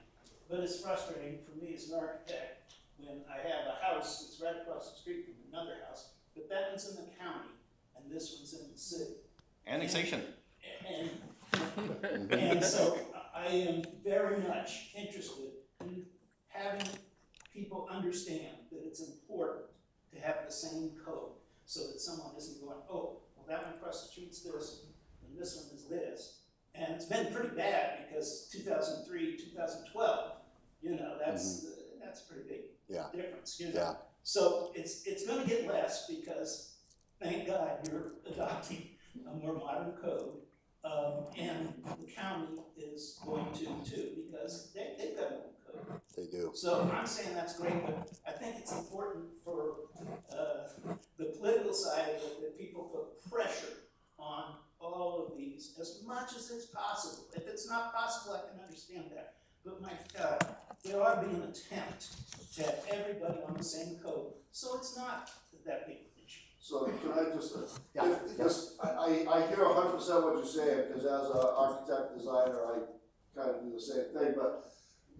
but it's frustrating for me as an architect when I have a house that's right across the street from another house, but that one's in the county and this one's in the city. annexation. And so I am very much interested in having people understand that it's important to have the same code so that someone isn't going, oh, well, that one across the street's this and this one is this. And it's been pretty bad because 2003, 2012, that's a pretty big difference, Yeah. So it's going to get less because, thank God, you're adopting a more modern code, and the county is going to too, because they've got a new code. They do. So I'm saying that's great, but I think it's important for the political side of it that people put pressure on all of the employees as much as it's possible. If it's not possible, I can understand that. But my God, there ought to be an attempt to have everybody on the same code, so it's not that big of an issue. So can I just, Yeah, because I hear 100% what you're saying, because as an architect, designer, I kind of do the same thing, but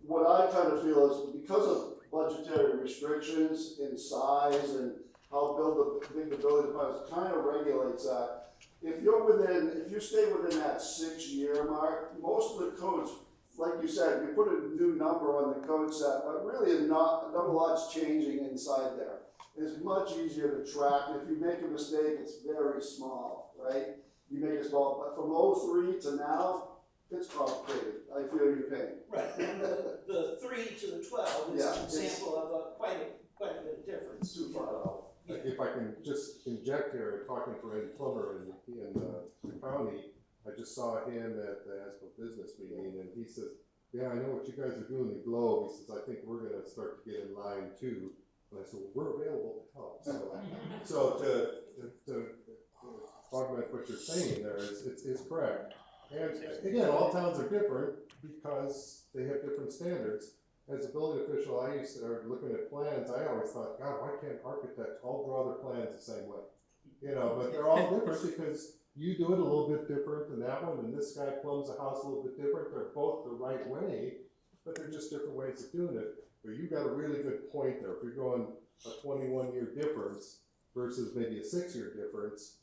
what I kind of feel is because of budgetary restrictions in size and how big the building department kind of regulates that, if you stay within that 6-year mark, most of the codes, like you said, you put a new number on the code set, but really not a lot's changing inside there. It's much easier to track. If you make a mistake, it's very small, right? You make a small, but from 03 to now, it's complicated. I feel your pain. Right, and the 3 to the 12 is Yeah, an it's- example of quite a bit of difference. Too far out. Yeah. If I can just inject here, talking to Randy Plummer in the county, I just saw him at the Aspen Business Meeting, and he says, yeah, I know what you guys are doing in Globe. He says, I think we're gonna start to get in line too. And I said, well, we're available to help. So to augment what you're saying there is correct. And again, all towns are different because they have different standards. As a building official, I used to, or looking at plans, I always thought, God, why can't architects all draw their plans the same way? You know, but they're all different because you do it a little bit different than that one, and this guy plumbs a house a little bit different. They're both the right way, but they're just different ways of doing it. But you got a really good point there. If you're going a 21-year difference versus maybe a 6-year difference,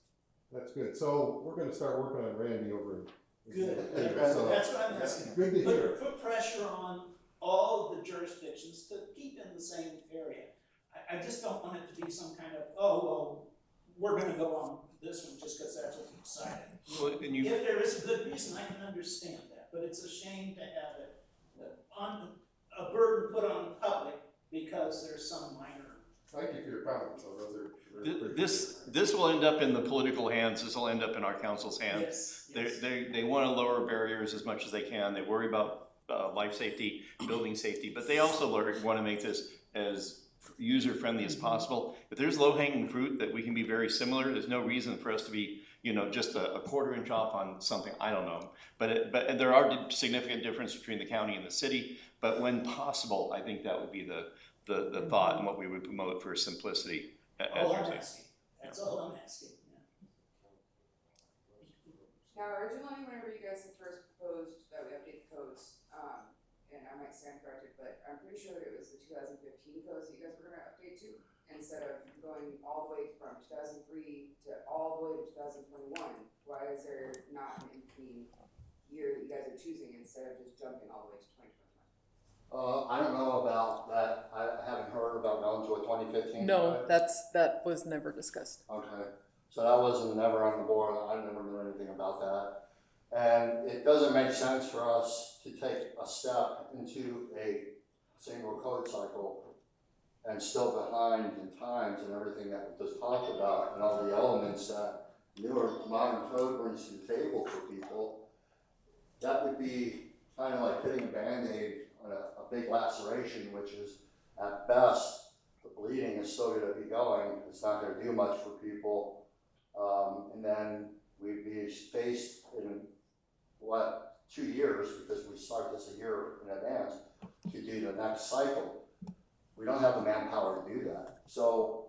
that's good. So we're gonna start working on Randy over in. Good, So, that's what I'm asking. good to hear. Put pressure on all of the jurisdictions to keep in the same area. I just don't want it to be some kind of, oh, well, we're gonna go on this one just because that's what we decided. Well, and you, If there is a good reason, I can understand that, but it's a shame to have it on a burden put on the public because there's some minor. Thank you for your comments. Those are very this will end up in the political hands, this will end up in our council's hands. Yes. They want to lower barriers as much as they can. They worry about life safety, building safety, but they also want to make this as user-friendly as possible. If there's low-hanging fruit that we can be very similar, there's no reason for us to be, just a quarter-inch off on something, I don't know. But there are significant differences between the county and the city, but when possible, I think that would be the thought and what we would promote for simplicity. All I'm asking, that's all I'm asking. Now, originally, whenever you guys had first proposed that we update the codes, and I might stand corrected, but I'm pretty sure that it was the 2015 codes that you guys were gonna update to, instead of going all the way from 2003 to all the way to 2021. Why is there not an in-between year that you guys are choosing instead of just jumping all the way to 2021? I don't know about that. I haven't heard about going to a 2015. No, that was never discussed. Okay, so that wasn't never on the board. I never knew anything about that. And it doesn't make sense for us to take a step into a single code cycle and still behind in times and everything that we just talked about and all the elements that newer modern code brings to the table for people. That would be kind of like putting a Band-Aid on a big laceration, which is at best, the bleeding is still going to be going. It's not going to do much for people. And then we'd be faced in 2 years, because we start this a year in advance, to do the next cycle. We don't have the manpower to do that. So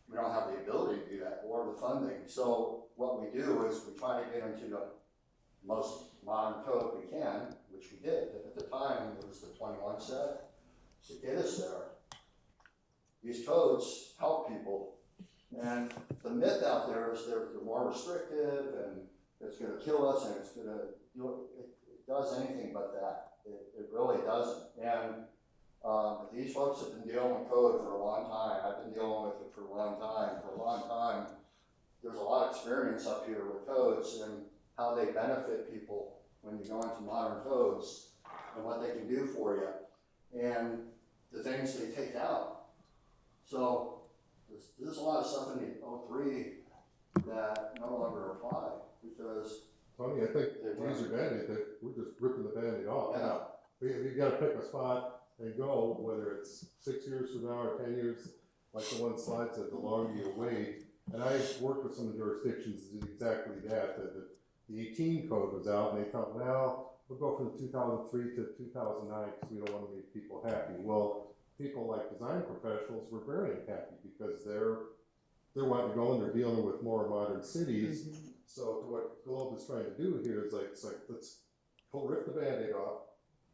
we don't have the ability to do that or the funding. So what we do is we try to get into the most modern code we can, which we did. At the time, it was the 21 set to get us there. These codes help people. And the myth out there is they're more restrictive and it's going to kill us and it's going to do it does anything but that. It really doesn't. And these folks have been dealing with code for a long time. I've been dealing with it for a long time. For a long time, there's a lot of experience up here with codes and how they benefit people when you go into modern codes and what they can do for you and the things they take out. So there's a lot of stuff in the 03 that no longer apply because Tony, I think to use your Band-Aid, that we're just ripping the Band-Aid off. Yeah. We gotta pick a spot and go, whether it's 6 years from now or 10 years, like the one slide said, the longer you wait. And I've worked with some jurisdictions that did exactly that the 18 code was out, and they thought, well, we'll go from 2003 to 2009 because we don't want to make people happy. Well, people like design professionals were very unhappy because they're wanting to go and they're dealing with more modern cities. So what Globe is trying to do here is let's rip the Band-Aid off,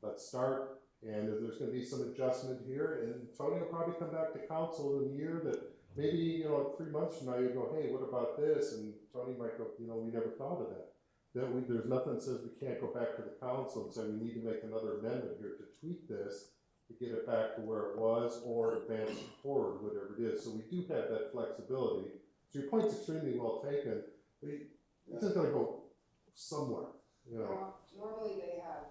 let's start, and there's going to be some adjustment here, and Tony will probably come back to council in a year that maybe, 3 months from now you go, hey, what about this? And Tony might go, we never thought of that. There's nothing that says we can't go back to the council and say we need to make another amendment here to tweak this to get it back to where it was or advance it forward, whatever it is. So we do have that flexibility. So your point's extremely well taken. It's just gonna go somewhere, Normally they have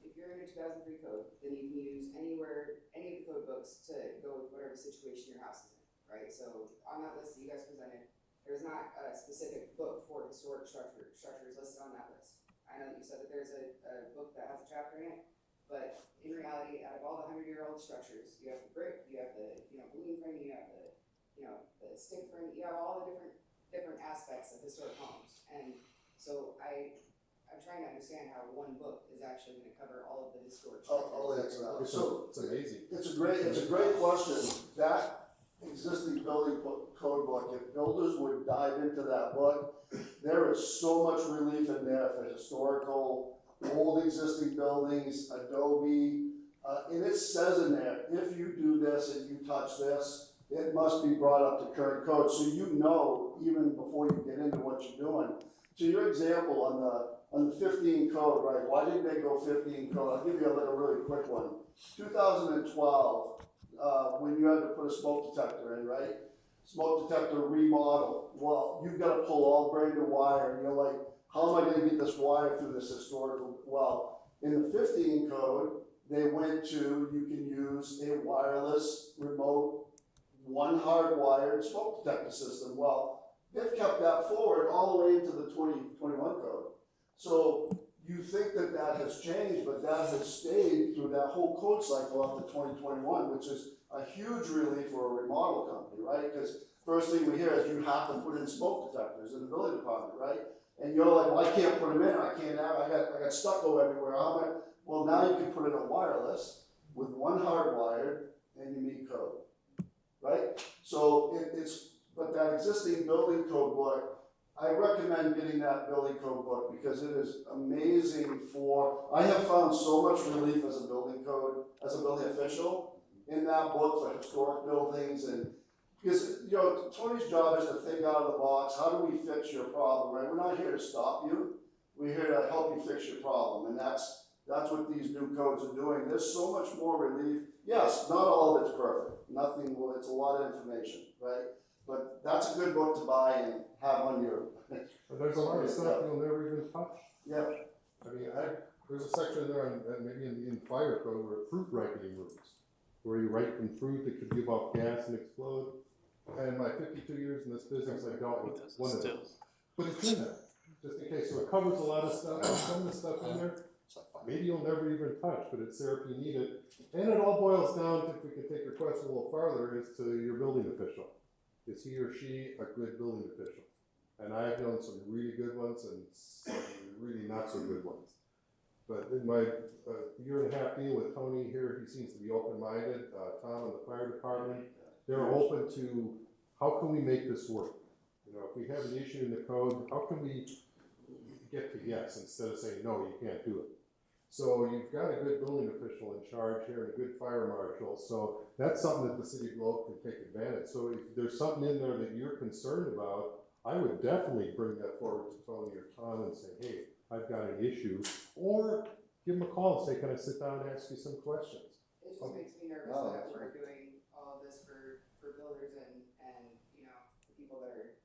if you're in a 2003 code, then you can use any of the code books to go with whatever situation your house is in, right? So on that list that you guys presented, there's not a specific book for historic structures listed on that list. I know that you said that there's a book that has a chapter in it, but in reality, out of all the 100-year-old structures, you have the brick, you have the balloon frame, you have the stick frame, you have all the different aspects of historic homes. And so I'm trying to understand how one book is actually going to cover all of the historic structures. I'll answer that. it's amazing. It's a great question. That existing building code book, if builders would dive into that book, there is so much relief in there for historical, old existing buildings, Adobe, and it says in there, if you do this and you touch this, it must be brought up to current code, so even before you get into what you're doing. To your example on the 15 code, right? Why didn't they go 15 code? I'll give you a really quick one. 2012. When you had to put a smoke detector in, right? Smoke detector remodel. Well, you've got to pull all brand new wire, and you're like, how am I going to get this wire through this historical? Well, in the 15 code, they went to, you can use a wireless remote, one hardwired smoke detector system. Well, they've kept that forward all the way into the 2021 code. So you think that has changed, but that has stayed through that whole code cycle up to 2021, which is a huge relief for a remodel company, right? Because first thing we hear is you have to put in smoke detectors in the building department, right? And you're like, well, I can't put them in, I got stucco everywhere. Well, now you can put in a wireless with one hardwired and you meet code, right? So but that existing building code book, I recommend getting that building code book because it is amazing I have found so much relief as a building official in that book for historic buildings, and because Tony's job is to think out of the box. How do we fix your problem, right? We're not here to stop you. We're here to help you fix your problem, and that's what these new codes are doing. There's so much more relief. Yes, not all of it's perfect. It's a lot of information, right? But that's a good book to buy and have on your. But there's a lot of stuff you'll never even touch. Yeah. I mean, there's a section there maybe in fire code where fruit ripening rooms, where you ripen fruit that could give off gas and explode. And my 52 years in this business, I dealt with one of those. But it's in there, just in case. So it covers a lot of stuff. Some of the stuff in there, maybe you'll never even touch, but it's there if you need it. And it all boils down to, if we can take your question a little farther, is to your building official. Is he or she a good building official? And I've known some really good ones and some really not so good ones. But in my year and a half deal with Tony here, he seems to be open-minded. Tom in the fire department, they're open to how can we make this work? If we have an issue in the code, how can we get to yes instead of saying, no, you can't do it? So you've got a good building official in charge here and a good fire marshal. So that's something that the city of Globe can take advantage. So if there's something in there that you're concerned about, I would definitely bring that forward to Tony or Tom and say, hey, I've got an issue. Or give them a call and say, can I sit down and ask you some questions? It just makes me nervous that we're doing all of this for builders and the people that are,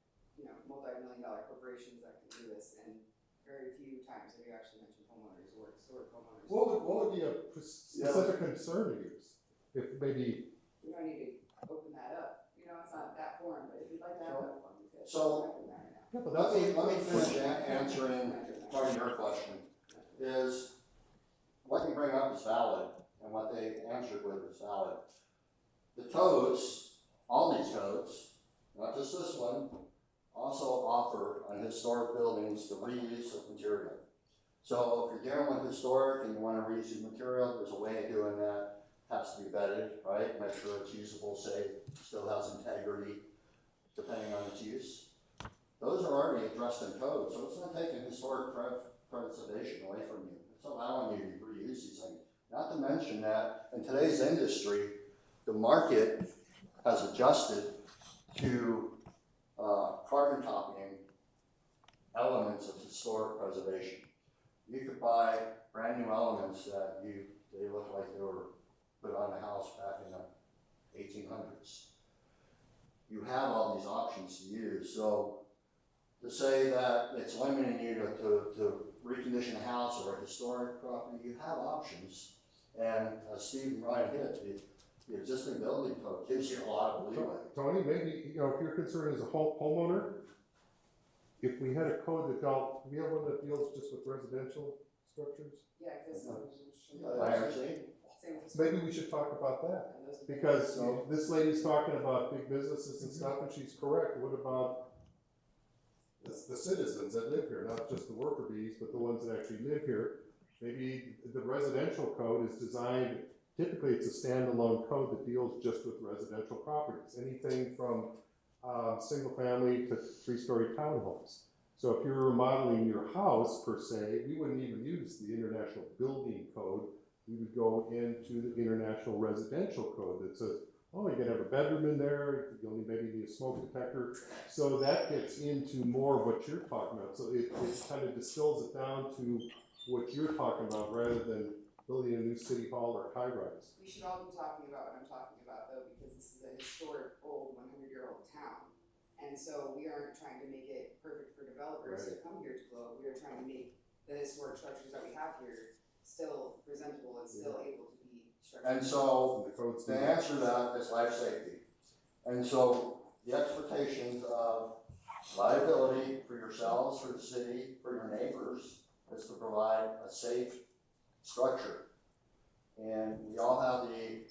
multi-million-dollar corporations that can do this, and very few times have you actually mentioned homeowners or historic homeowners. What would be a specific concern to use? If maybe. We don't need to open that up, it's not that form, but if you'd like to have that form, we could. So, Yeah, but let me finish answering part of your question. Is what you bring up is valid, and what they answered with is valid. The codes, all these codes, not just this one, also offer on historic buildings the reuse of material. So if you're dealing with historic and you want to reuse material, there's a way of doing that. Has to be vetted, right? Make sure it's usable, safe, still has integrity, depending on its use. Those are already addressed in code, so it's not taking historic preservation away from you. It's allowing you to reuse these things. Not to mention that in today's industry, the market has adjusted to carbon copying elements of historic preservation. You could buy brand new elements that they look like they were put on the house back in the 1800s. You have all these options to use, so to say that it's limiting you to recondition a house or a historic property, you have options. And as Steve and Ryan hit, the existing building code gives you a lot of leeway. Tony, maybe, if you're concerned as a homeowner, if we had a code that dealt, we have one that deals just with residential structures, Yeah, because. maybe we should talk about that. Because this lady's talking about big businesses and stuff, and she's correct. What about the citizens that live here, not just the worker bees, but the ones that actually live here? Maybe the residential code is designed, typically it's a standalone code that deals just with residential properties. Anything from single family to 3-story townhomes. So if you're remodeling your house per se, we wouldn't even use the International Building Code. We would go into the International Residential Code that says, oh, you can have a bedroom in there, you only maybe need a smoke detector. So that gets into more of what you're talking about. So it kind of distills it down to what you're talking about rather than building a new city hall or high rise. We should all be talking about what I'm talking about though, because this is a historic, old, 100-year-old town. And so we aren't trying to make it perfect for developers to come here to Globe. We are trying to make the historic structures that we have here still presentable and still able to be structured. And so the answer to that is life safety. And so the expectations of liability for yourselves, for the city, for your neighbors, is to provide a safe structure. And we all have the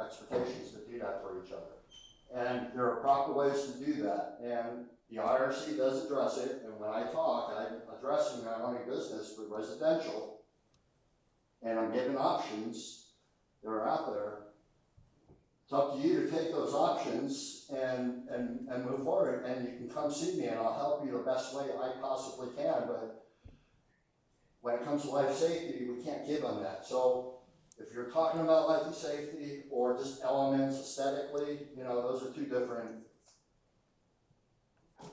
expectations to do that for each other. And there are proper ways to do that. And the IRC does address it. And when I talk, I'm addressing not only business, but residential. And I'm giving options that are out there. It's up to you to take those options and move forward. And you can come see me and I'll help you the best way I possibly can. But when it comes to life safety, we can't give on that. So if you're talking about life safety or just elements aesthetically, those are two different.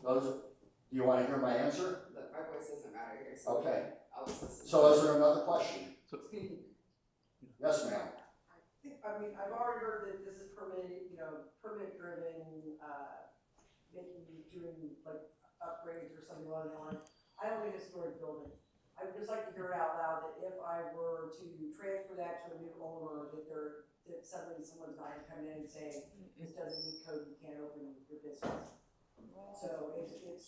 Do you want to hear my answer? Look, my voice doesn't matter here, so Okay. I'll just listen. So is there another question? Yes, ma'am. I've already heard that this is permit driven, doing like upgrades or something along that line. I own a historic building. I would just like to hear it out loud that if I were to transfer that to a new owner, that suddenly someone's not gonna come in and say, this doesn't meet code, you can't open your business. So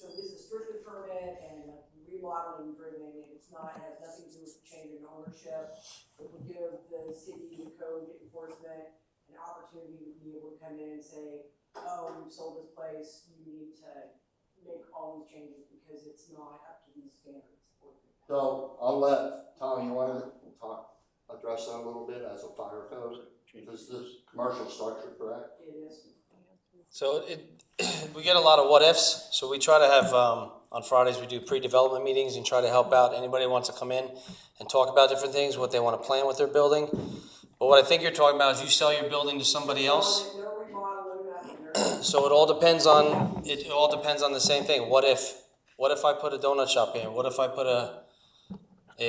this is strictly permit and like remodeling driven, and it has nothing to do with change in ownership. It will give the city, the code enforcement, an opportunity to be able to come in and say, oh, we've sold this place, you need to make all these changes because it's not up to these standards. So I'll let Tom, you want to address that a little bit as a fire code? Is this commercial structure correct? It is. So we get a lot of what ifs. So we try to have, on Fridays, we do pre-development meetings and try to help out anybody who wants to come in and talk about different things, what they want to plan with their building. But what I think you're talking about is you sell your building to somebody else. No remodeling, nothing. So it all depends on the same thing. What if I put a donut shop in? What if I put a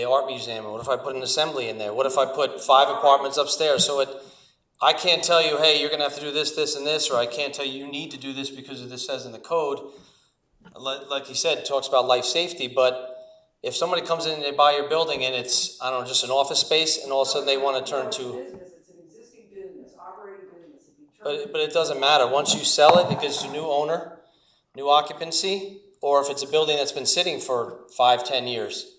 art museum? What if I put an assembly in there? What if I put 5 apartments upstairs? So I can't tell you, hey, you're gonna have to do this, this, and this, or I can't tell you need to do this because of this says in the code. Like you said, it talks about life safety, but if somebody comes in and they buy your building and it's, I don't know, just an office space, and all of a sudden they want to turn to, It's an existing business, operating business. but it doesn't matter. Once you sell it, it gets to new owner, new occupancy, or if it's a building that's been sitting for 5-10 years.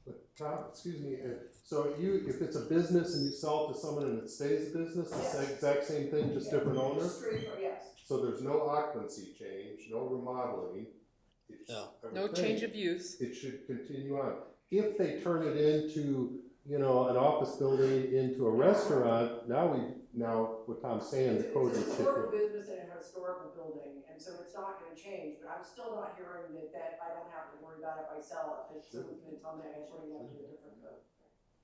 But Tom, excuse me, so if it's a business and you sell it to someone and it stays a business, it's the exact same thing, just different owner? Yes. So there's no occupancy change, no remodeling. It's- No. I would No think change of use. It should continue on. If they turn it into, you know, an office building into a restaurant, now what Tom's saying, the code It's is a historical different. business and a historical building, and so it's not gonna change, but I'm still not hearing that I don't have to worry about if I sell it, if someone's gonna tell me I gotta bring it up to a different code.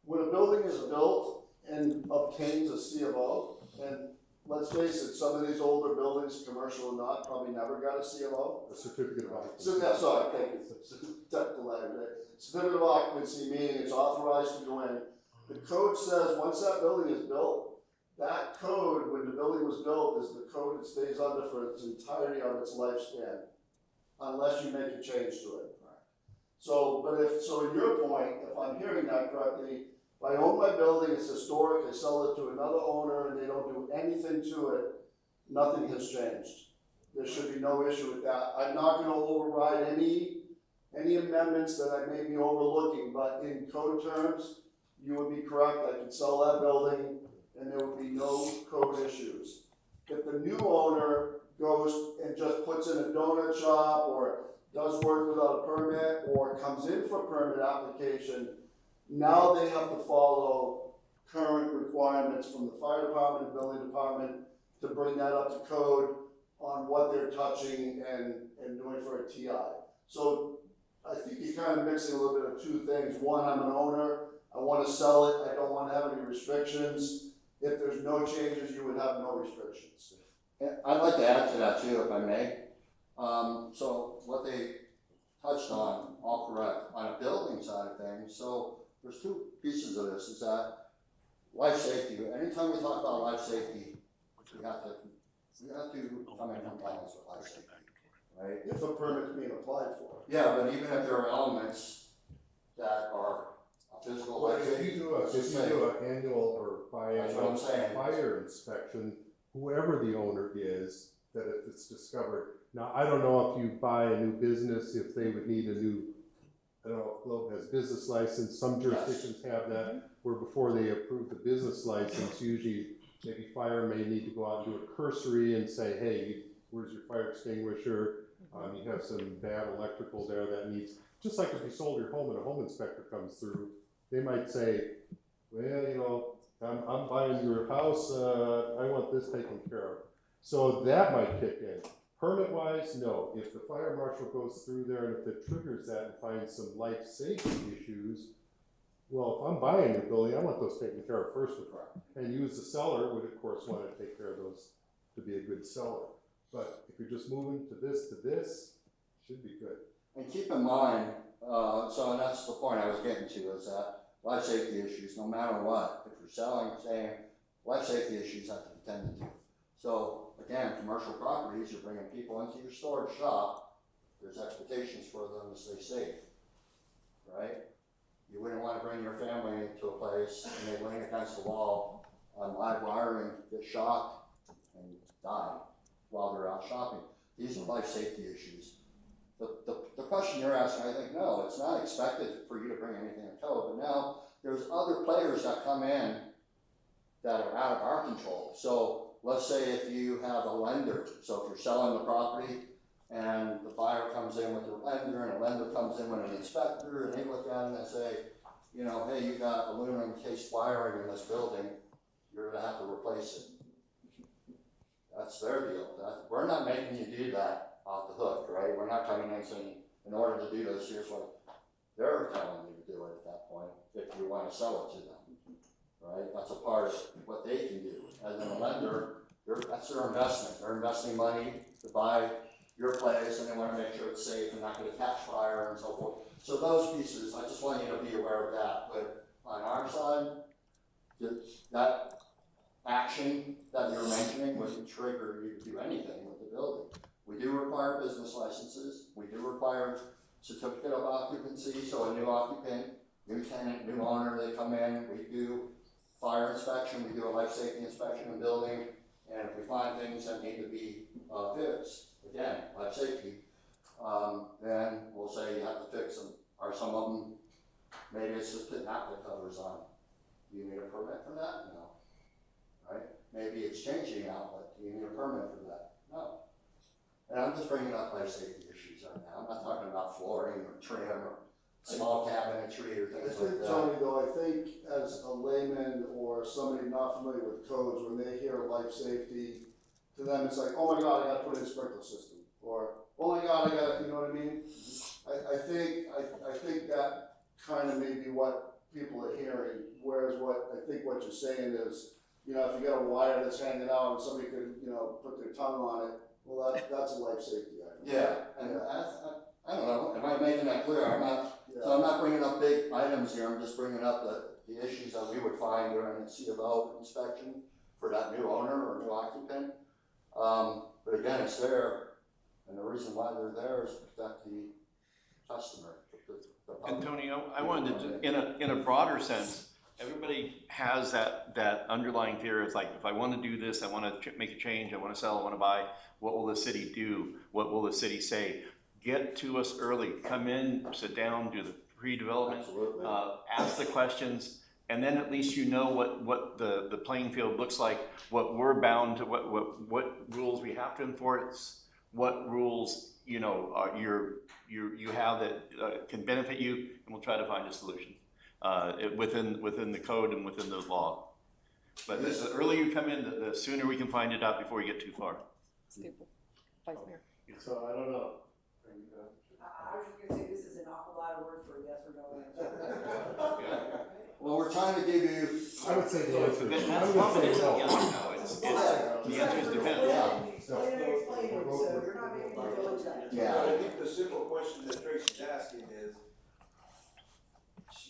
When a building is built and obtains a C of O, and let's face it, some of these older buildings, commercial or not, probably never got a C of O. A certificate of occupancy. So that's, sorry, thank you, technical language. Certificate of occupancy meaning it's authorized to go in. The code says, once that building is built, that code, when the building was built, is the code that stays under for its entirety of its lifespan, unless you make a change to it. So, so in your point, if I'm hearing that correctly, if I own my building, it's historic, I sell it to another owner and they don't do anything to it, nothing has changed. There should be no issue with that. I'm not gonna override any amendments that I may be overlooking, but in code terms, you would be correct, I could sell that building and there would be no code issues. If the new owner goes and just puts in a donut shop or does work without a permit or comes in for permit application, now they have to follow current requirements from the fire department and building department to bring that up to code on what they're touching and doing for a TI. So I think you're kind of mixing a little bit of two things. One, I'm an owner, I want to sell it, I don't want to have any restrictions. If there's no changes, you would have no restrictions. And I'd like to add to that too, if I may. So what they touched on, all correct, on a building side of things, so there's two pieces of this, is that life safety. Anytime we talk about life safety, we have to come in compliance with life safety, right? If a permit's being applied for. Yeah, but even if there are elements that are a physical Well, life if safety. you do an annual or That's what I'm saying. fire inspection, whoever the owner is, that if it's discovered. Now, I don't know if you buy a new business, if they would need a new, I don't know if Globe has business license, some jurisdictions have that, where before they approve the business license, usually maybe fire may need to go out and do a cursory and say, hey, where's your fire extinguisher? You have some bad electrical there that needs, just like if you sold your home and a home inspector comes through, they might say, well, you know, I'm buying your house, I want this taken care of. So that might kick in. Permit wise, no. If the fire marshal goes through there and if it triggers that and finds some life safety issues, well, if I'm buying a building, I want those taken care of first of all. And you as the seller would of course want to take care of those to be a good seller. But if you're just moving to this, should be good. And keep in mind, so that's the point I was getting to, is that life safety issues, no matter what, if you're selling, saying, life safety issues have to be tended to. So again, commercial properties, you're bringing people into your storage shop, there's expectations for them to stay safe, right? You wouldn't want to bring your family into a place and they lean against the wall on live wiring, get shocked and die while they're out shopping. These are life safety issues. The question you're asking, I think, no, it's not expected for you to bring anything in code, but now there's other players that come in that are out of our control. So let's say if you have a lender, so if you're selling the property and the buyer comes in with a lender and a lender comes in with an inspector and they look at it and say, you know, hey, you got aluminum cased wiring in this building, you're gonna have to replace it. That's their deal. We're not making you do that off the hook, right? We're not coming in saying, in order to do this, here's what they're telling you to do it at that point, if you want to sell it to them, right? That's a part of what they can do. As a lender, that's their investment. They're investing money to buy your place, and they want to make sure it's safe and not going to catch fire and so forth. So those pieces, I just want you to be aware of that. But on our side, that action that you're mentioning wouldn't trigger you to do anything with the building. We do require business licenses. We do require certificate of occupancy. So a new occupant, new tenant, new owner, they come in. We do fire inspection. We do a life safety inspection in the building. And if we find things that need to be fixed, again, life safety, then we'll say you have to fix them. Are some of them, maybe it's just putting outlet covers on. Do you need a permit for that? No. Right? Maybe it's changing outlet. Do you need a permit for that? No. And I'm just bringing up life safety issues right now. I'm not talking about flooring or trim or small cabinetry or I things like think, that. Tony, though, I think as a layman or somebody not familiar with codes, when they hear life safety, to them it's like, oh my God, I gotta put in a sprinkler system, or, oh my God, I gotta, you know what I mean? I think that kind of may be what people are hearing, whereas I think what you're saying is, you know, if you got a wire that's hanging out and somebody could, you know, put their tongue on it, well, that's a life safety item. Yeah, and I don't know, am I making that clear? So I'm not bringing up big items here, I'm just bringing up the issues that we would find during the C of O inspection for that new owner or new occupant. But again, it's there, and the reason why they're there is to protect the customer. the public. And Tony, I wanted to, in a broader sense, everybody has that underlying fear. It's like, if I want to do this, I want to make a change, I want to sell, I want to buy, what will the city do? What will the city say? Get to us early, come in, sit down, do the pre-development, Absolutely. ask the questions, and then at least you know what the playing field looks like, what we're bound to, what rules we have to enforce, what rules, you know, you have that can benefit you, and we'll try to find a solution within the code and within those laws. But the earlier you come in, the sooner we can find it out before we get too far. Stable. Vice Mayor. So I don't know. I was just gonna say, this is an awful lot of work for a yes or no answer. Well, we're trying to give you, I would say the answer. That's I would probably say no. yes or no. The answer is depends. Explain it, so you're not making me feel like that. Yeah. I think the simple question that Tracy's asking is,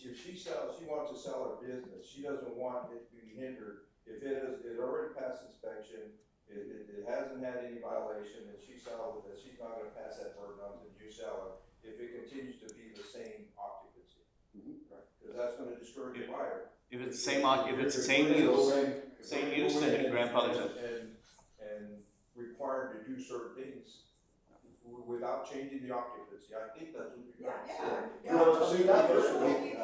if she wants to sell her business, she doesn't want it to be hindered. If it already passed inspection, it hasn't had any violation, and she's not gonna pass that burden on to the new seller if it continues to be the same occupancy. Right, because that's gonna discourage the buyer. If it's the same use, then it grandfathers it. And required to do certain things without changing the occupancy. I think that's what you're trying to say. You know, see,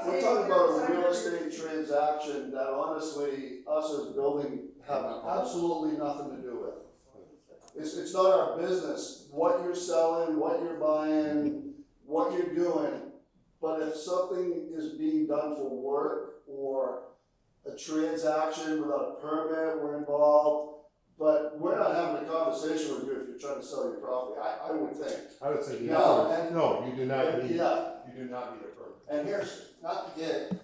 we're talking about a real estate transaction that honestly, us as building have absolutely nothing to do with. It's not our business, what you're selling, what you're buying, what you're doing. But if something is being done for work or a transaction without a permit, we're involved. But we're not having a conversation with you if you're trying to sell your property, I would think. I would say the No, answer is no, you do not need, Yeah, you do not need a permit. and here's, not to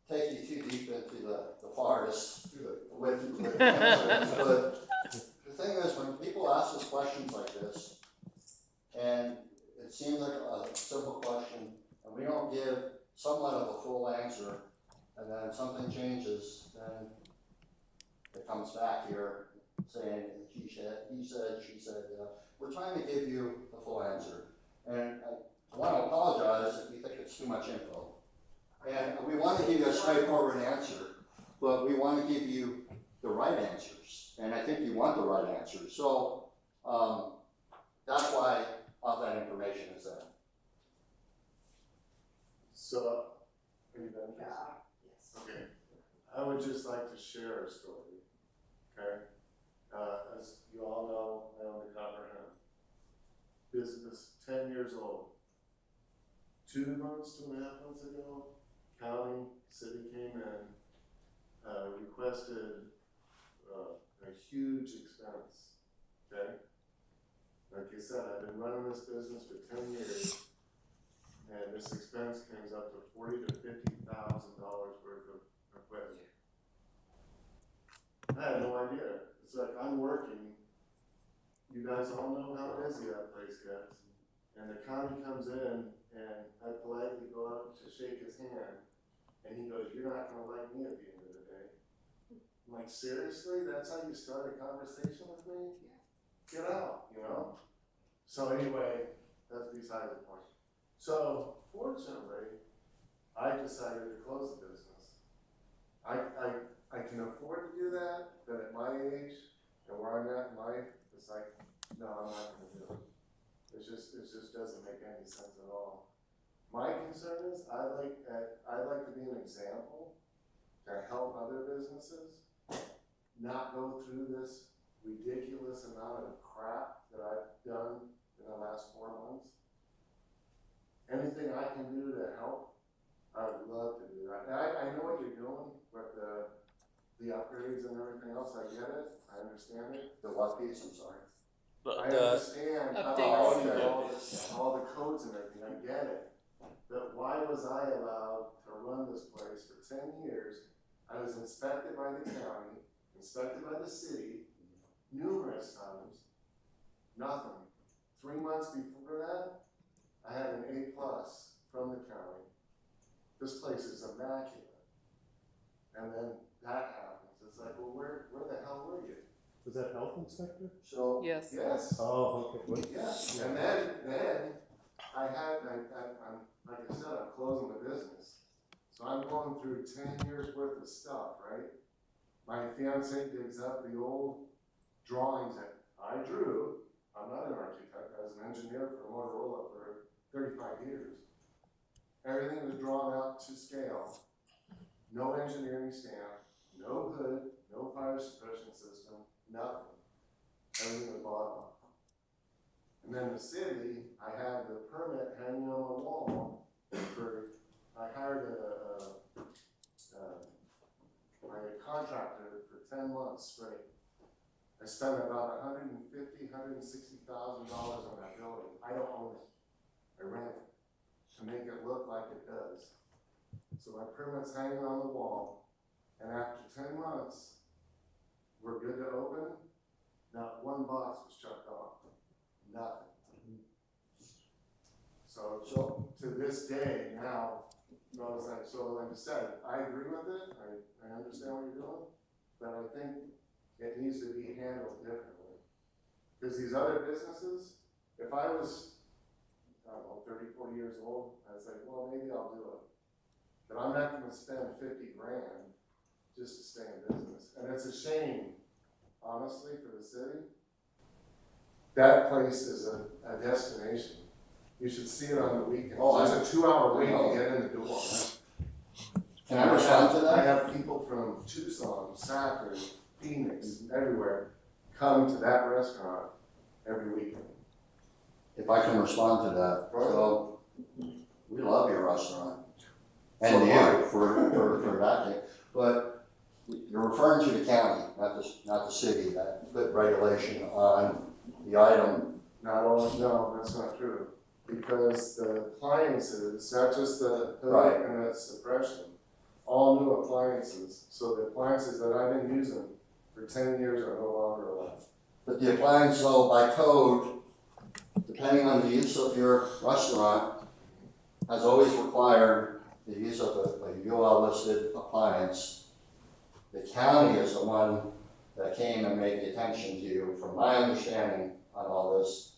take you too deep into the forest with answers, but the thing is, when people ask us questions like this, and it seems like a simple question, and we don't give somewhat of a full answer, and then something changes, then it comes back here saying he said, she said, we're trying to give you the full answer. And I want to apologize if you think it's too much info. And we want to give you a straightforward answer, but we want to give you the right answers. And I think you want the right answers. So that's why all that information is there. So, are you done? yes. Okay. I would just like to share a story, okay? As you all know, I own the Copperhead business, 10 years old. 2.5 months ago, county, city came in, requested a huge expense, okay? Like I said, I've been running this business for 10 years, and this expense comes up to $40,000 to $50,000 worth of equipment. I had no idea. It's like I'm working. You guys all know how busy that place gets. And the county comes in, and I politely go up to shake his hand, and he goes, "You're not gonna like me at the end of the day." I'm like, seriously? That's how you start a conversation with me? Get out, you know? So anyway, that's beside the point. So fortunately, I decided to close the business. I can afford to do that, but at my age and where I'm at in life, it's like, no, I'm not gonna do it. It just doesn't make any sense at all. My concern is I'd like to be an example to help other businesses not go through this ridiculous amount of crap that I've done in the last 4 months. Anything I can do to help, I would love to do that. And I know what you're doing with the upgrades and everything else, I get it, I understand it. The what piece, I'm sorry. I The, understand Updates. all the codes and everything, I get it. But why was I allowed to run this place for 10 years? I was inspected by the county, inspected by the city, numerous times, nothing. 3 months before that, I had an A+ from the county. This place is immaculate. And then that happens, it's like, well, where the hell were you? Was that health inspector? So, Yes. Yes. Oh, okay. What- Yes, and then I'm, like I said, I'm closing the business. So I'm going through 10 years worth of stuff, right? My fiance digs up the old drawings that I drew. I'm not an architect, I was an engineer for Motorola for 35 years. Everything was drawn out to scale. No engineering stamp, no hood, no fire suppression system, nothing. Everything was bought off. And then the city, I had the permit hanging on the wall I hired a contractor for 10 months straight. I spent about $160,000 on that building. I don't own it. I rent it to make it look like it does. So my permit's hanging on the wall, and after 10 months, we're good to open. Not one box was checked off. Nothing. So to this day now, like I said, I agree with it. I understand what you're doing, but I think it needs to be handled differently. Because these other businesses, if I was, I don't know, 30, 40 years old, I'd say, well, maybe I'll do it. But I'm not gonna spend 50 grand just to stay in business. And it's a shame, honestly, for the city. That place is a destination. You should see it on the weekends. Oh, It's a 2-hour wait know. to get in the door. Can I respond to I that? have people from Tucson, Safford, Phoenix, everywhere, come to that restaurant every weekend. If I can respond to that, so, we love your restaurant. And So do I. you, for that thing, but you're referring to the county, not the city, that put regulation on the item. Not all, no, that's not true. Because the appliances, not just the hood Right. and the suppression, all new appliances. So the appliances that I've been using for 10 years are no longer allowed. But the appliance, though, by code, depending on the use of your restaurant, has always required the use of a UL listed appliance. The county is the one that came and made the attention to you, from my understanding on all this.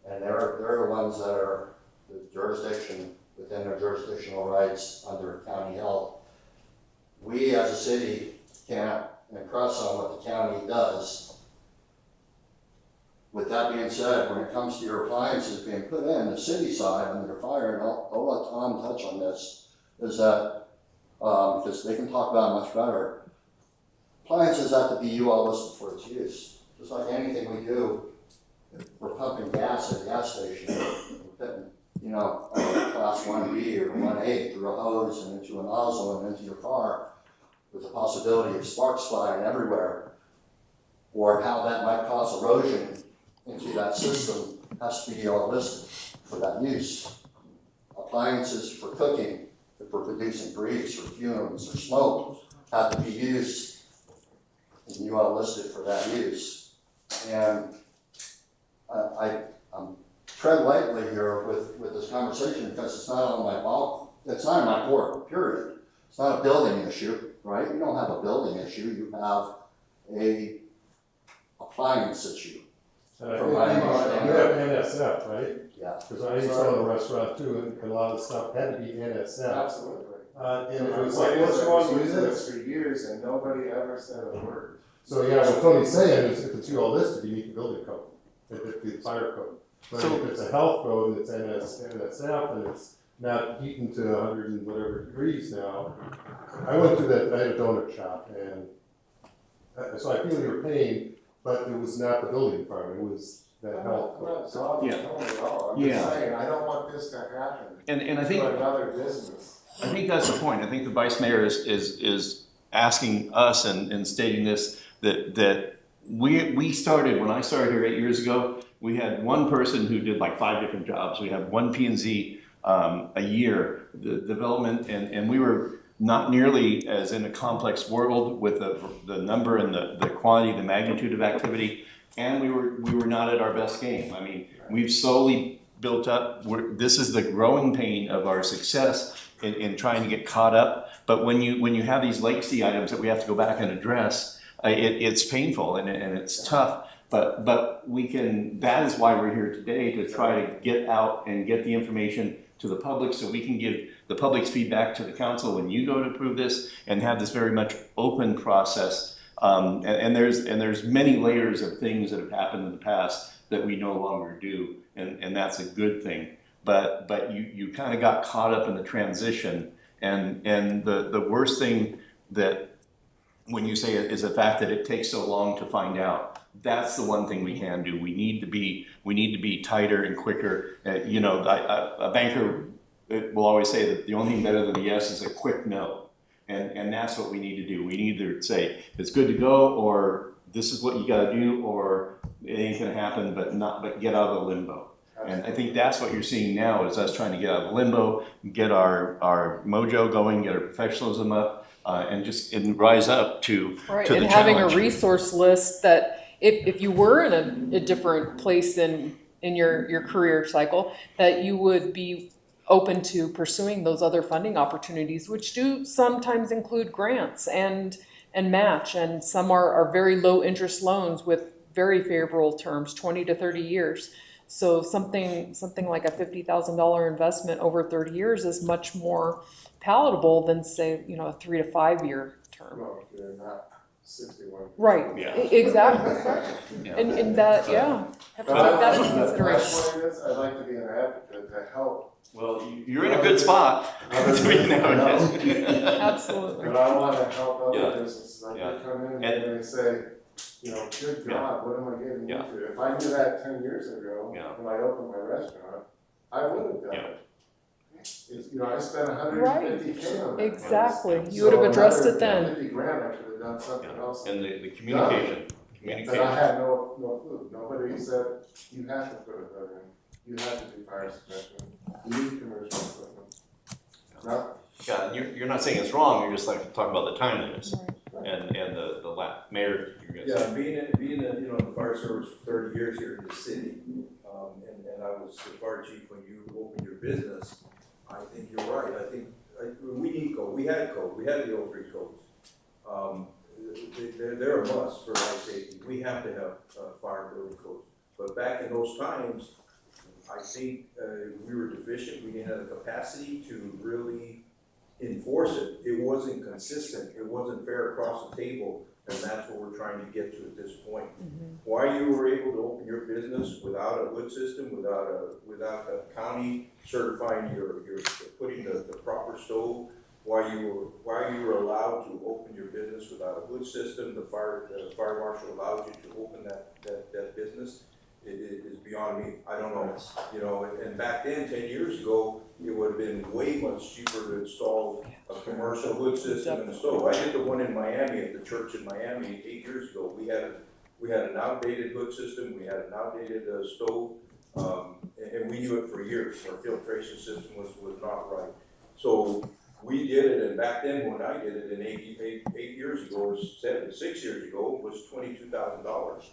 And they're the ones that are the jurisdiction, within their jurisdictional rights under county health. We as a city can't impress on what the county does. With that being said, when it comes to your appliances being put in, the city side under fire, and I'll let Tom touch on this, is that, because they can talk about it much better, appliances have to be UL listed for its use. Just like anything we do, we're pumping gas at a gas station, we're putting, a class 1B or 1A through a hose and into a nozzle and into your car, with the possibility of sparks flying everywhere, or how that might cause erosion into that system, has to be UL listed for that use. Appliances for cooking, if we're producing grease or fumes or smoke, have to be used and UL listed for that use. And I'm tread lightly here with this conversation because it's not on my it's not in my court, period. It's not a building issue, right? You don't have a building issue, you have a appliance issue. From my understanding. You have NSF, right? Yeah. Because I used to own a restaurant too, and a lot of the stuff had to be NSF. Absolutely. And it My was point like, is, what's I wrong was with using this? this for years and nobody ever said a word. So yeah, what Tony's saying is if it's UL listed, you meet the building code, if the fire code. But if it's a health code and it's NSF and it's not heating to 100 and whatever degrees now, I went to I had a donut shop and so I feel your pain. But it was not the building department, it was that health. I'm not talking Yeah. at all, I'm Yeah. just saying, I don't want this to happen And I think, to another business. I think that's the point. I think the vice mayor is asking us and stating this, that we started, when I started here 8 years ago, we had one person who did like 5 different jobs. We had one P&Z a year, the development, and we were not nearly as in a complex world with the number and the quantity, the magnitude of activity, and we were not at our best game. I mean, we've slowly built up. This is the growing pain of our success in trying to get caught up. But when you have these legacy items that we have to go back and address, it's painful and it's tough. But we can. That is why we're here today, to try to get out and get the information to the public, so we can give the public's feedback to the council when you go to approve this, and have this very much open process. And there's many layers of things that have happened in the past that we no longer do, and that's a good thing. But you kind of got caught up in the transition, and the worst thing that when you say it is the fact that it takes so long to find out. That's the one thing we can do. We need to be tighter and quicker. A banker will always say that the only thing better than a yes is a quick no, and that's what we need to do. We need to say it's good to go, or this is what you got to do, or it ain't gonna happen. But get out of the limbo. And I think that's what you're seeing now, is us trying to get out of limbo, get our mojo going, get our professionalism up, and rise up to Right, to and the having challenge. a resource list that if you were in a different place in your career cycle, that you would be open to pursuing those other funding opportunities, which do sometimes include grants and match, and some are very low interest loans with very favorable terms, 20 to 30 years. So something like a $50,000 investment over 30 years is much more palatable than, say, a 3 to 5 year term. Well, if you're not 61. Right, Yeah. exactly. Yeah. And that, yeah, have to take that into My consideration. point is, I'd like to be an advocate to help. Well, you're in a good spot. Others Nowadays. Absolutely. But I wanna help Yeah. other businesses, I Yeah. could come in And- and they say, good Yeah. God, what am I getting Yeah. into? If I knew that 10 years ago, Yeah. when I opened my restaurant, I would have done Yeah. it. I spent $150K on that. Exactly. place. You would have So addressed another it then. $50,000, I could have done something else. And the communication. But I had no clue. Nobody said, you have to put a hood in, you have to do fire suppression, you need commercial equipment. No, Yeah, and you're not saying it's wrong, you're just like talking about the timeliness and the mayor, you're gonna Yeah, say. being in the fire service for 30 years here in the city, and I was the fire chief when you opened your business, I think you're right. I think we need code. We had code. We had the 03 codes. They're a must for life safety. We have to have fire building codes. But back in those times, I think we were deficient. We didn't have the capacity to really enforce it. It wasn't consistent. It wasn't fair across the table, and that's what we're trying to get to at this point. Why you were able to open your business without a hood system, without the county certifying your putting the proper stove, why you were allowed to open your business without a hood system, the fire marshal allowed you to open that business, it is beyond me. I don't know. And back then, 10 years ago, it would have been way much cheaper to install a commercial hood system and a stove. I did the one in Miami, at the church in Miami 8 years ago. We had an outdated hood system, we had an outdated stove, and we knew it for years. Our filtration system was not right. So we did it, and back then when I did it in 8 years ago, or 6 years ago, it was $22,000.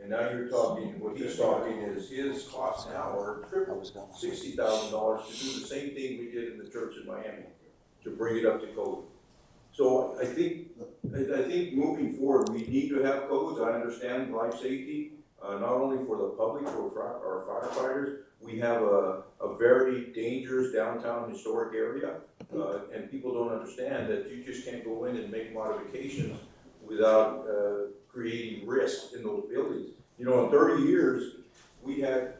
And now you're talking, what he's talking is his costs now are triple, $60,000 to do the same thing we did in the church in Miami, to bring it up to code. So I think moving forward, we need to have codes. I understand life safety, not only for the public, for our firefighters. We have a very dangerous downtown historic area, and people don't understand that you just can't go in and make modifications without creating risk in those buildings. In 30 years, we had,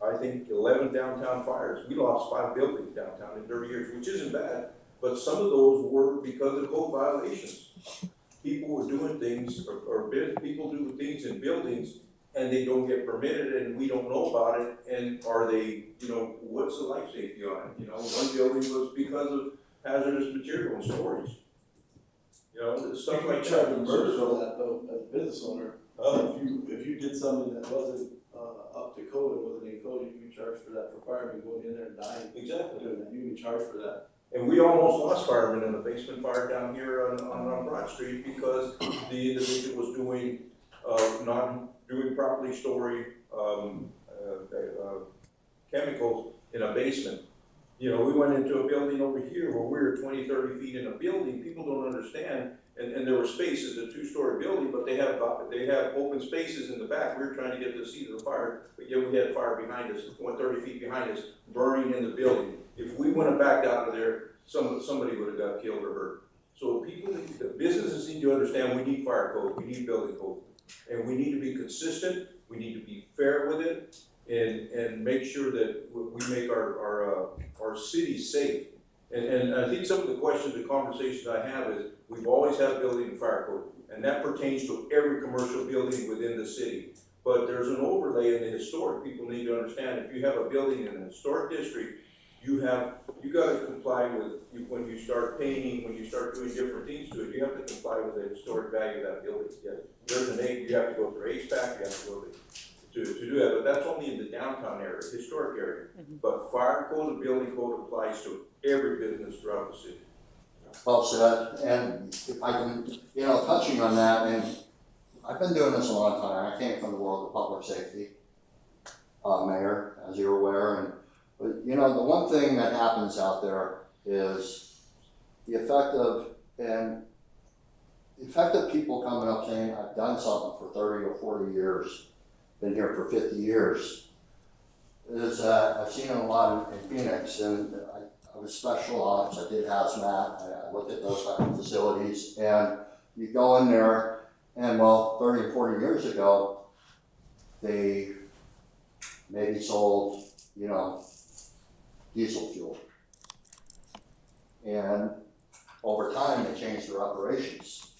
I think, 11 downtown fires. We lost 5 buildings downtown in 30 years, which isn't bad, but some of those were because of code violations. people were doing things, people do things in buildings and they don't get permitted and we don't know about it, and are they, what's the life safety on it? One building was because of hazardous material and storage. Stuff You like could charge a that. murder for that though, as a business owner. If you did something that wasn't, up to code, it wasn't in code, you could charge for that for firemen going in there and dying. Exactly. Doing that, you can charge for that. And we almost lost firemen in a basement fire down here on Broad Street because the individual was doing, not doing properly storing, chemicals in a basement. We went into a building over here where we were 20, 30 feet in a building. People don't understand. And there were spaces, a two-story building, but they have open spaces in the back. We were trying to get to the seat of the fire, but yet we had fire behind us, 30 feet behind us, burning in the building. If we wouldn't have backed out of there, somebody would have got killed or hurt. So the businesses need to understand we need fire code, we need building code. And we need to be consistent, we need to be fair with it, and make sure that we make our city safe. And I think some of the questions and conversations I have is, we've always had a building and fire code, and that pertains to every commercial building within the city. But there's an overlay in the historic. People need to understand, if you have a building in a historic district, you gotta comply with, when you start painting, when you start doing different things to it, you have to comply with the historic value of that building. There's an you have to go through HVAC, you have to go to do that, but that's only in the downtown area, historic area. But fire code and building code applies to every business throughout the city. Well said, and if I can, touching on that, and I've been doing this a long time. I came from the world of public safety, mayor, as you're aware, but the one thing that happens out there is the effect of people coming up saying, I've done something for 30 or 40 years, been here for 50 years, is I've seen it a lot in Phoenix, and I was special ops, I did hazmat, I looked at those type of facilities, and you go in there, and 30 or 40 years ago, they maybe sold, diesel fuel. And over time, they changed their operations.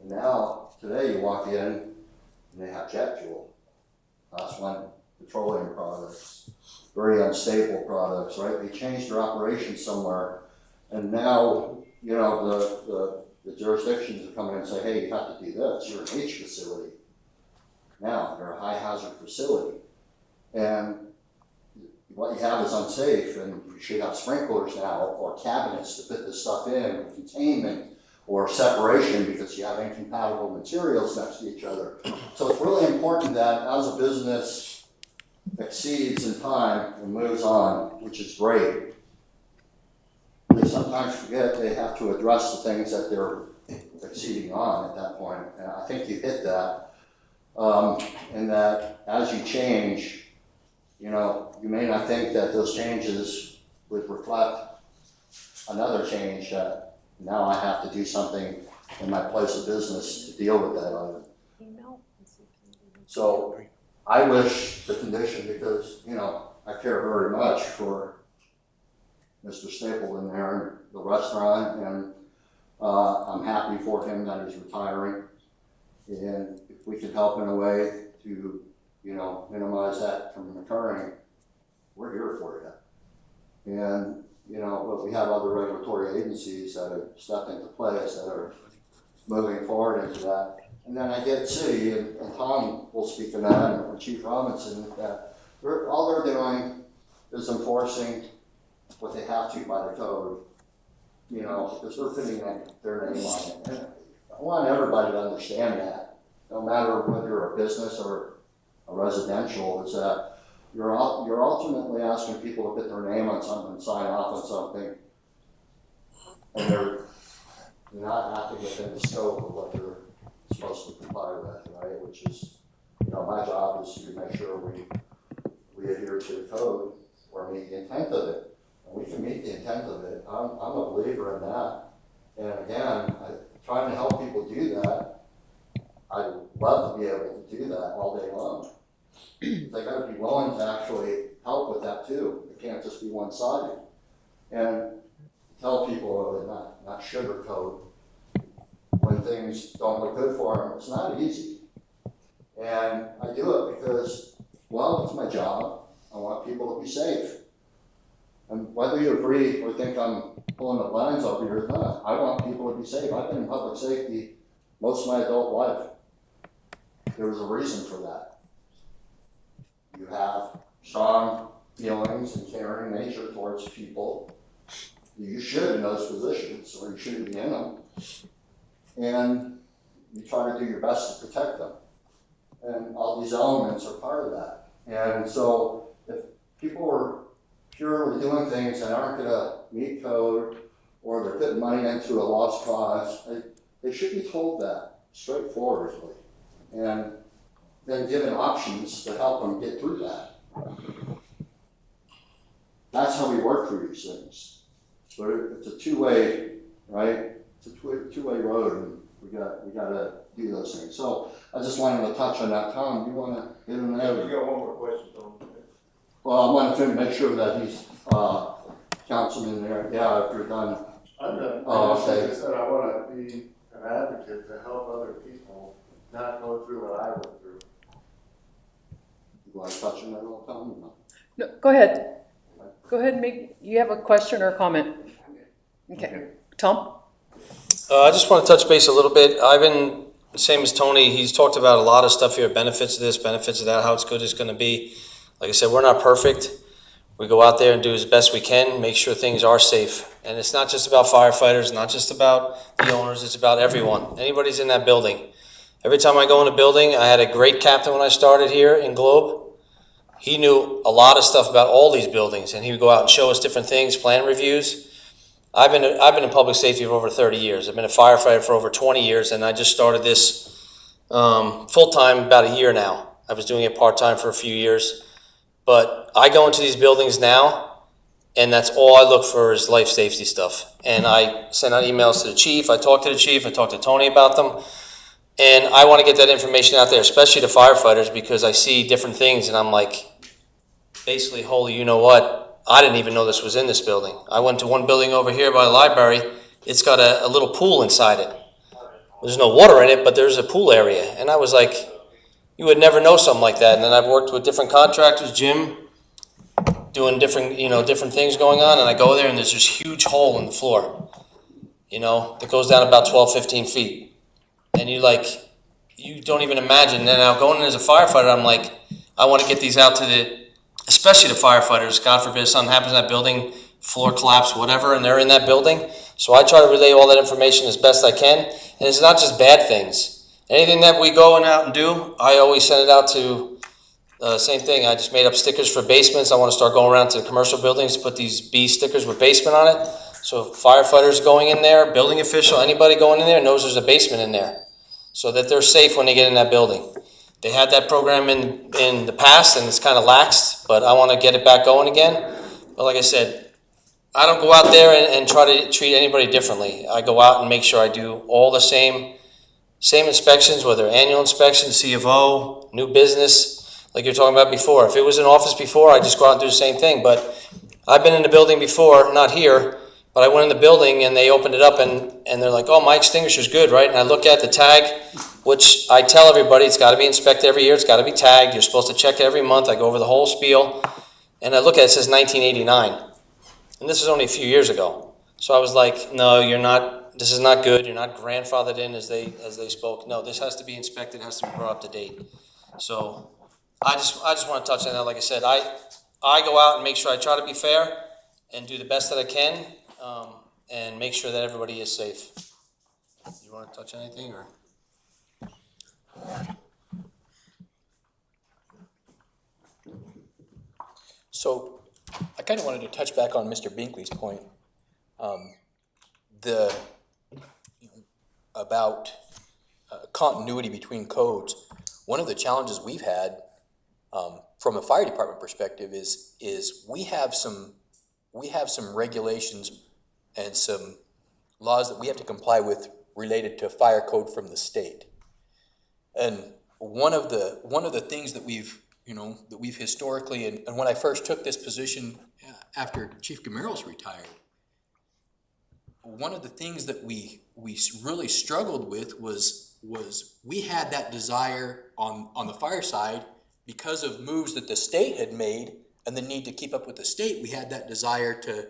And now, today, you walk in, and they have jet fuel. Class 1 petroleum products, very unstable products, right? They changed their operations somewhere, and now, the jurisdictions are coming in and say, hey, you have to do this. You're an H facility. Now, you're a high hazard facility. And what you have is unsafe, and you should have sprinklers now, or cabinets to fit this stuff in, or containment, or separation because you have incompatible materials next to each other. So it's really important that as a business exceeds in time and moves on, which is great, they sometimes forget they have to address the things that they're exceeding on at that point. And I think you hit that. And that as you change, you may not think that those changes would reflect another change that now I have to do something in my place of business to deal with that item. So I wish the condition, because, I care very much for Mr. Staple in there and the restaurant, and I'm happy for him that he's retiring. And if we can help in a way to, minimize that from occurring, we're here for you. And, but we have other regulatory agencies that have stepped into place that are moving forward into that. And then I get city, and Tom will speak to that, and Chief Robinson, that all they're doing is enforcing what they have to by the code, because they're putting their name on it. And I want everybody to understand that, no matter whether you're a business or a residential, is that you're ultimately asking people to put their name on something, sign off on something, and they're not acting within the scope of what they're supposed to comply with, right? Which is, my job is to make sure we adhere to the code or meet the intent of it. And we can meet the intent of it. I'm a believer in that. And again, trying to help people do that, I'd love to be able to do that all day long. They got to be willing to actually help with that too. It can't just be one-sided. And tell people, not sugarcoat when things things don't look good for them. It's not easy. And I do it because, well, it's my job. I want people to be safe. And whether you agree or think I'm pulling the lines over here or not, I want people to be safe. I've been in public safety most of my adult life. There was a reason for that. You have strong feelings and caring nature towards people. You should in those positions, or you shouldn't be in them. And you try to do your best to protect them. And all these elements are part of that. And so if people are purely doing things that aren't gonna meet code, or they're putting money into a lost cause, they should be told that straightforwardly. And then given options to help them get through that. That's how we work through these things. But it's a two-way, right? It's a two-way road, and we gotta do those things. So I just wanted to touch on that. Tom, do you wanna get in there? You got one more question, Tom? Well, I wanted to make sure that he's, councilman there, yeah, if you're done. I'm done. Oh, I okay. just said I wanna be an advocate to help other people not go through what I went through. You wanna touch on that all, Tom, or not? No, go ahead. Go ahead and you have a question or a comment? Okay. Tom? I just want to touch base a little bit. I've been, same as Tony, he's talked about a lot of stuff here, benefits of this, benefits of that, how it's good it's going to be. Like I said, we're not perfect. We go out there and do as best we can, make sure things are safe. And it's not just about firefighters, not just about the owners, it's about everyone. Anybody's in that building. Every time I go in a building, I had a great captain when I started here in Globe. He knew a lot of stuff about all these buildings, and he would go out and show us different things, plan reviews. I've been in public safety for over 30 years. I've been a firefighter for over 20 years, and I just started this full-time about a year now. I was doing it part-time for a few years. But I go into these buildings now, and that's all I look for is life safety stuff. And I send out emails to the chief. I talk to the chief. I talk to Tony about them. And I want to get that information out there, especially to firefighters, because I see different things, and I'm like, basically, holy, you know what? I didn't even know this was in this building. I went to one building over here by the library. It's got a little pool inside it. There's no water in it, but there's a pool area. And I was like, you would never know something like that. And then I've worked with different contractors, Jim, doing different things going on. And I go there and there's this huge hole in the floor, that goes down about 12, 15 feet. And you don't even imagine. And now going in as a firefighter, I'm like, I want to get these out to especially the firefighters. God forbid something happens in that building, floor collapse, whatever, and they're in that building. So I try to relay all that information as best I can. And it's not just bad things. Anything that we go out and do, I always send it out to, same thing. I just made up stickers for basements. I want to start going around to commercial buildings, put these B stickers with basement on it. So firefighters going in there, building official, anybody going in there knows there's a basement in there, so that they're safe when they get in that building. They had that program in the past, and it's kind of laxed, but I want to get it back going again. But like I said, I don't go out there and try to treat anybody differently. I go out and make sure I do all the same inspections, whether annual inspection, C of O, new business, like you're talking about before. If it was an office before, I'd just go out and do the same thing. But I've been in the building before, not here, but I went in the building and they opened it up and they're like, oh, my extinguisher's good, right? And I look at the tag, which I tell everybody it's got to be inspected every year. It's got to be tagged. You're supposed to check it every month. I go over the whole spiel. And I look at it, it says 1989. And this was only a few years ago. So I was like, no, you're not, this is not good. You're not grandfathered in as they spoke. No, this has to be inspected, has to be brought up to date. So I just want to touch on that. Like I said, I go out and make sure I try to be fair and do the best that I can, and make sure that everybody is safe. You want to touch anything or? So I kind of wanted to touch back on Mr. Binkley's point about continuity between codes. One of the challenges we've had from a fire department perspective is we have some regulations and some laws that we have to comply with related to fire code from the state. And one of the things that we've historically, and when I first took this position after Chief Gamaro's retired, one of the things that we really struggled with was we had that desire on the fire side because of moves that the state had made and the need to keep up with the state. We had that desire to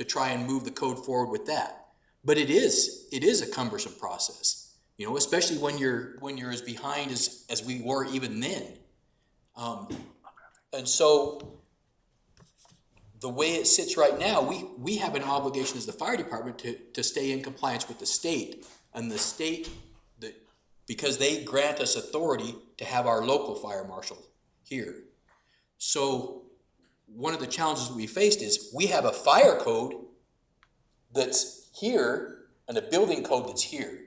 try and move the code forward with that. But it is a cumbersome process, you know, especially when you're as behind as we were even then. And so the way it sits right now, we have an obligation as the fire department to stay in compliance with the state, and the state, because they grant us authority to have our local fire marshal here. So one of the challenges we faced is we have a fire code that's here and a building code that's here.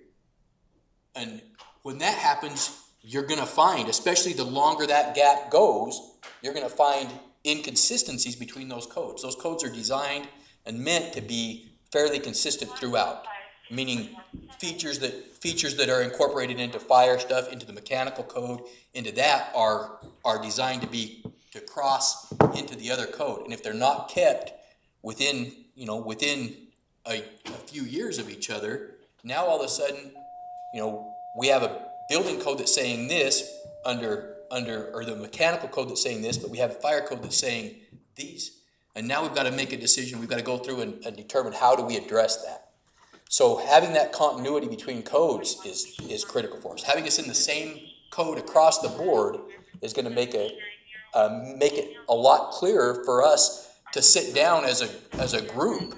And when that happens, you're gonna find, especially the longer that gap goes, you're gonna find inconsistencies between those codes. Those codes are designed and meant to be fairly consistent throughout, meaning features that are incorporated into fire stuff, into the mechanical code, into that are designed to cross into the other code. And if they're not kept within a few years of each other, now all of a sudden, you know, we have a building code that's saying this or the mechanical code that's saying this, but we have a fire code that's saying these. And now we've got to make a decision. We've got to go through and determine how do we address that. So having that continuity between codes is critical for us. Having us in the same code across the board is going to make it a lot clearer for us to sit down as a group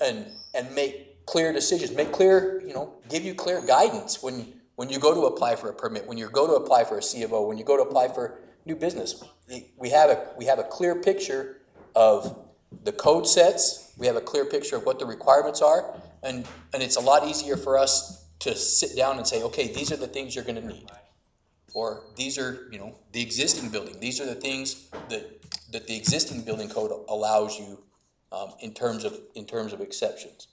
and make clear decisions, give you clear guidance when you go to apply for a permit, when you go to apply for a C of O, when you go to apply for new business. We have a clear picture of the code sets. We have a clear picture of what the requirements are, and it's a lot easier for us to sit down and say, okay, these are the things you're going to need, or these are the existing building. These are the things that the existing building code allows you in terms of exceptions.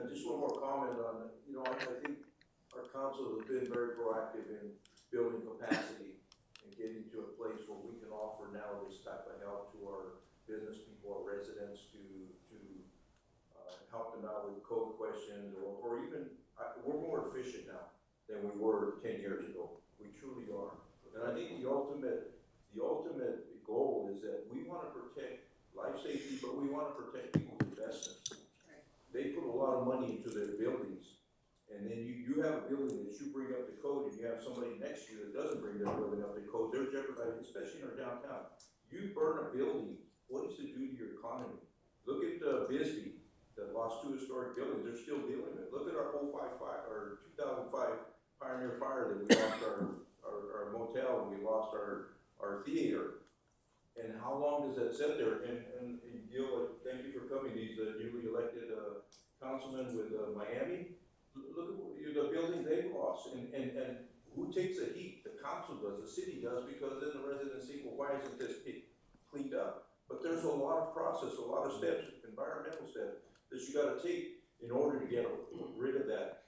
Just one more comment on, I think our council has been very proactive in building capacity and getting to a place where we can offer now this type of help to our business people, our residents, to help them out with code questions, or even, we're more efficient now than we were 10 years ago. We truly are. And I think the ultimate goal is that we want to protect life safety, but we want to protect people's investments. They put a lot of money into their buildings, and then you have a building that you bring up to code, and you have somebody next to you that doesn't bring their building up to code. They're jeopardizing, especially in our downtown. You burn a building, what does it do to your economy? Look at Bisbee that lost 2 historic buildings. They're still dealing with it. Look at our 2005 Pioneer Fire that we lost our motel, and we lost our theater. And how long does that sit there? And Gil, thank you for coming. He's a newly elected councilman with Miami. Look at the building they've lost. And who takes the heat? The council does, the city does, because then the residents think, well, why isn't this cleaned up? But there's a lot of process, a lot of steps, environmental steps that you got to take in order to get rid of that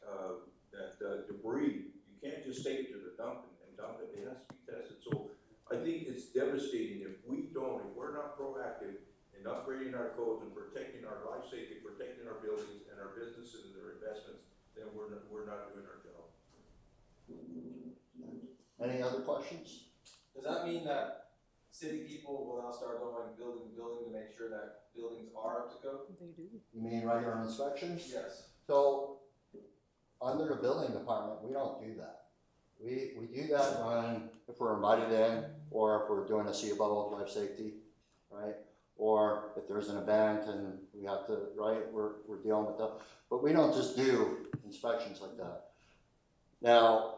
debris. You can't just take it to the dump and dump it. It has to be tested. So I think it's devastating if we're not proactive in upgrading our codes and protecting our life safety, protecting our buildings and our businesses and their investments, then we're not doing our job. Any other questions? Does that mean that city people will now start going building to building to make sure that buildings are up to code? They do. You mean regular inspections? Yes. So, under the building department, we don't do that. We do that if we're invited in, or if we're doing a C of O, life safety, right? Or if there's an event and we have to, right, we're dealing with that. But we don't just do inspections like that. Now,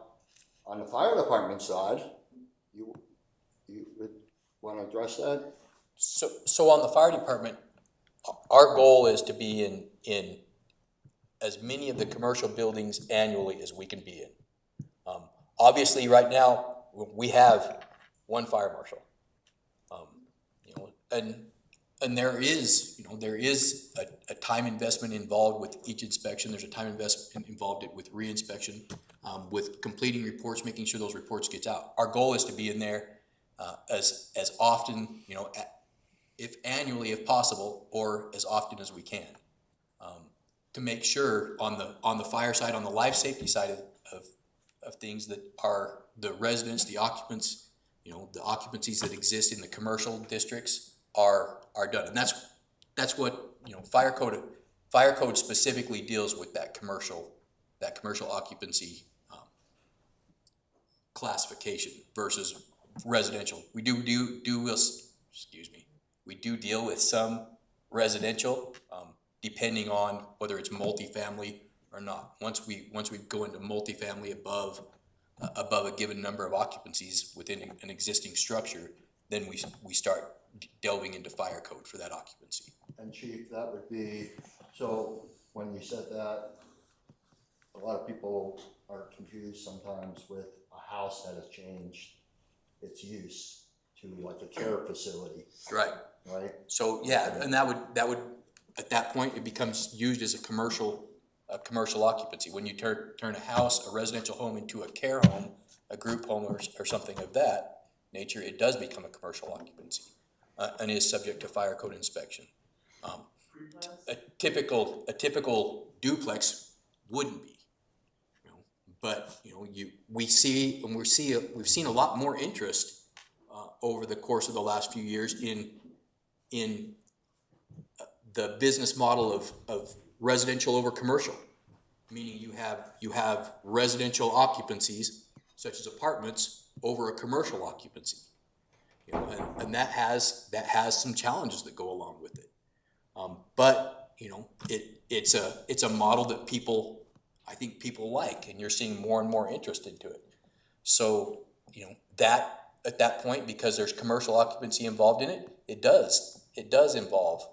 on the fire department side, you would want to address that? So on the fire department, our goal is to be in as many of the commercial buildings annually as we can be in. Obviously, right now we have one fire marshal, and there is a time investment involved with each inspection. There's a time investment involved with re-inspection, with completing reports, making sure those reports get out. Our goal is to be in there as often, if annually if possible, or as often as we can, to make sure on the fire side, on the life safety side of things, that are the residents, the occupants, the occupancies that exist in the commercial districts are done. And that's what, fire code specifically deals with that commercial occupancy classification versus residential. We do deal with some residential, depending on whether it's multifamily or not. Once we go into multifamily above a given number of occupancies within an existing structure, then we start delving into fire code for that occupancy. And Chief, that would be, so when you said that, a lot of people are confused sometimes with a house that has changed its use to like a care facility, Right. right? So yeah, and that would at that point it becomes used as a commercial occupancy. When you turn a house, a residential home, into a care home, a group home, or something of that nature, it does become a commercial occupancy and is subject to fire code inspection. A typical duplex wouldn't be, but we've seen a lot more interest over the course of the last few years in the business model of residential over commercial, meaning you have residential occupancies such as apartments over a commercial occupancy, and that has some challenges that go along with it. But it's a model that I think people like, and you're seeing more and more interest into it. So that at that point, because there's commercial occupancy involved in it, it does involve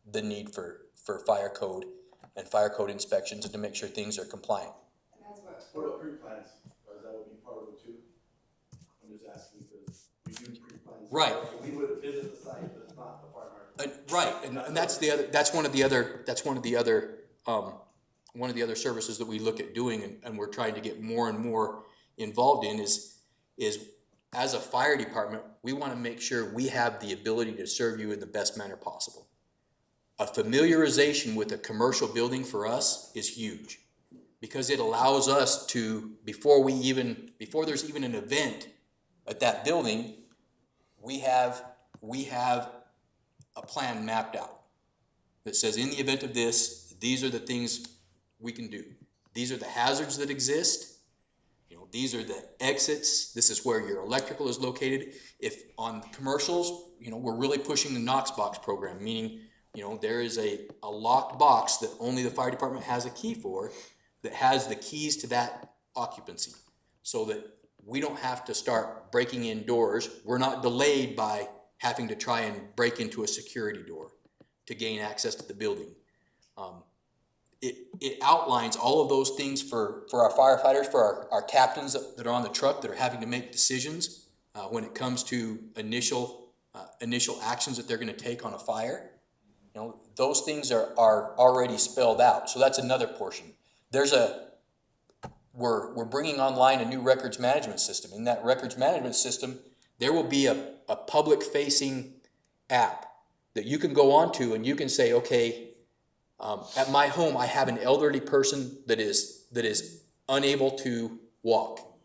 the need for fire code and fire code inspections, and to make sure things are compliant. And that's what. What about pre-plans? Or that would be part of it too? I'm just asking because we do pre-plans. Right. So we would visit the site, but it's not the part of our. Right, and that's one of the other services that we look at doing, and we're trying to get more and more involved in is as a fire department, we want to make sure we have the ability to serve you in the best manner possible. A familiarization with a commercial building for us is huge, because it allows us to, before there's even an event at that building, we have a plan mapped out that says, in the event of this, these are the things we can do. These are the hazards that exist. These are the exits. This is where your electrical is located. If on commercials, we're really pushing the Knox box program, meaning, there is a locked box that only the fire department has a key for, that has the keys to that occupancy, so that we don't have to start breaking in doors. We're not delayed by having to try and break into a security door to gain access to the building. It outlines all of those things for our firefighters, for our captains that are on the truck that are having to make decisions when it comes to initial actions that they're going to take on a fire. Those things are already spelled out. So that's another portion. We're bringing online a new records management system. In that records management system, there will be a public-facing app that you can go onto, and you can say, okay, at my home, I have an elderly person that is unable to walk,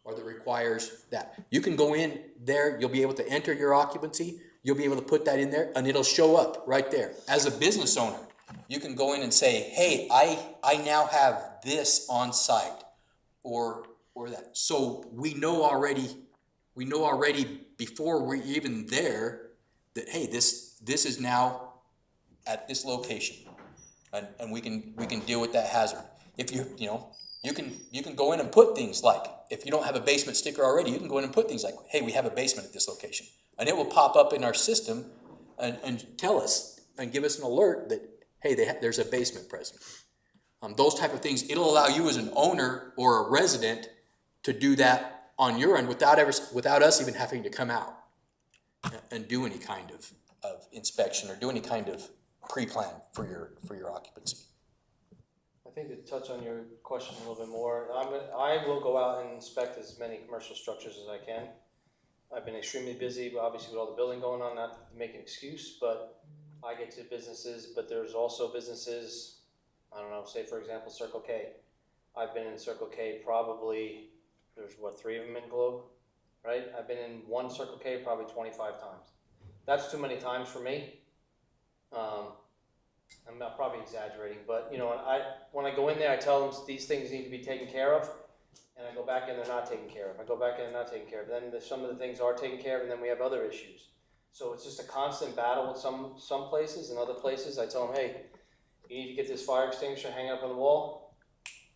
or that requires that. You can go in there, you'll be able to enter your occupancy, you'll be able to put that in there, and it'll show up right there. As a business owner, you can go in and say, hey, I now have this on site, or that. So we know already before we're even there that, hey, this is now at this location. And we can deal with that hazard. If you can go in and put things like, if you don't have a basement sticker already, you can go in and put things like, hey, we have a basement at this location. And it will pop up in our system and tell us and give us an alert that, hey, there's a basement present. Those type of things, it'll allow you as an owner or a resident to do that on your end without us even having to come out and do any kind of inspection or do any kind of pre-plan for your occupancy. I think to touch on your question a little bit more, I will go out and inspect as many commercial structures as I can. I've been extremely busy, obviously with all the building going on, not to make an excuse, but I get to businesses, but there's also businesses, I don't know, say for example, Circle K. I've been in Circle K probably, there's what, 3 of them in Globe, right? I've been in one Circle K probably 25 times. That's too many times for me. I'm not probably exaggerating, but you know, when I go in there, I tell them these things need to be taken care of, and I go back in, they're not taken care of. I go back in, they're not taken care of. Then some of the things are taken care of, and then we have other issues. So it's just a constant battle with some places, and other places I tell them, hey, you need to get this fire extinguisher, hang up on the wall.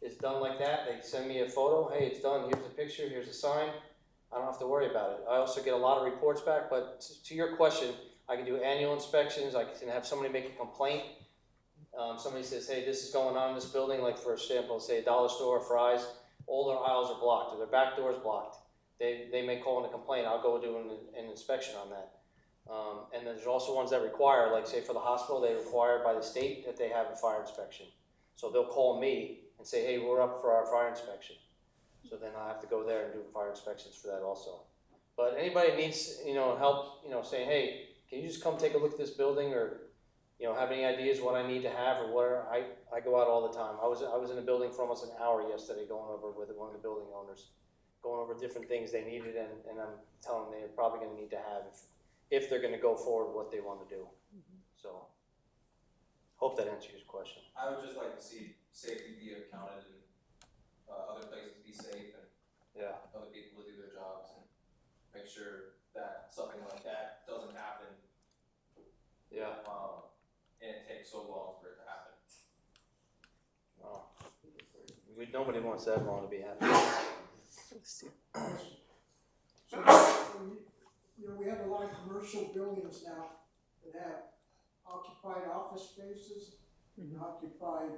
It's done like that. They send me a photo. Hey, it's done. Here's a picture. Here's a sign. I don't have to worry about it. I also get a lot of reports back, but to your question, I can do annual inspections. I can have somebody make a complaint. Somebody says, hey, this is going on in this building, like for example, say a dollar store or Fry's, all their aisles are blocked, or their back door is blocked. They may call in a complaint. I'll go do an inspection on that. And there's also ones that require, like say for the hospital, they require by the state that they have a fire inspection. So they'll call me and say, hey, we're up for our fire inspection. So then I have to go there and do fire inspections for that also. But anybody needs, you know, help, you know, saying, hey, can you just come take a look at this building, or, you know, have any ideas what I need to have or where I go out all the time. I was in a building for almost an hour yesterday going over with one of the building owners, going over different things they needed, and I'm telling them they're probably going to need to have if they're going to go forward what they want to do. So, hope that answers your question. I would just like to see safety be accounted and other places be safe and other people to do their jobs and make sure that something like that doesn't happen. Yeah. And it takes so long for it to happen. Oh. Nobody wants that long to be happy. So, you know, we have a lot of commercial buildings now that have occupied office spaces and occupied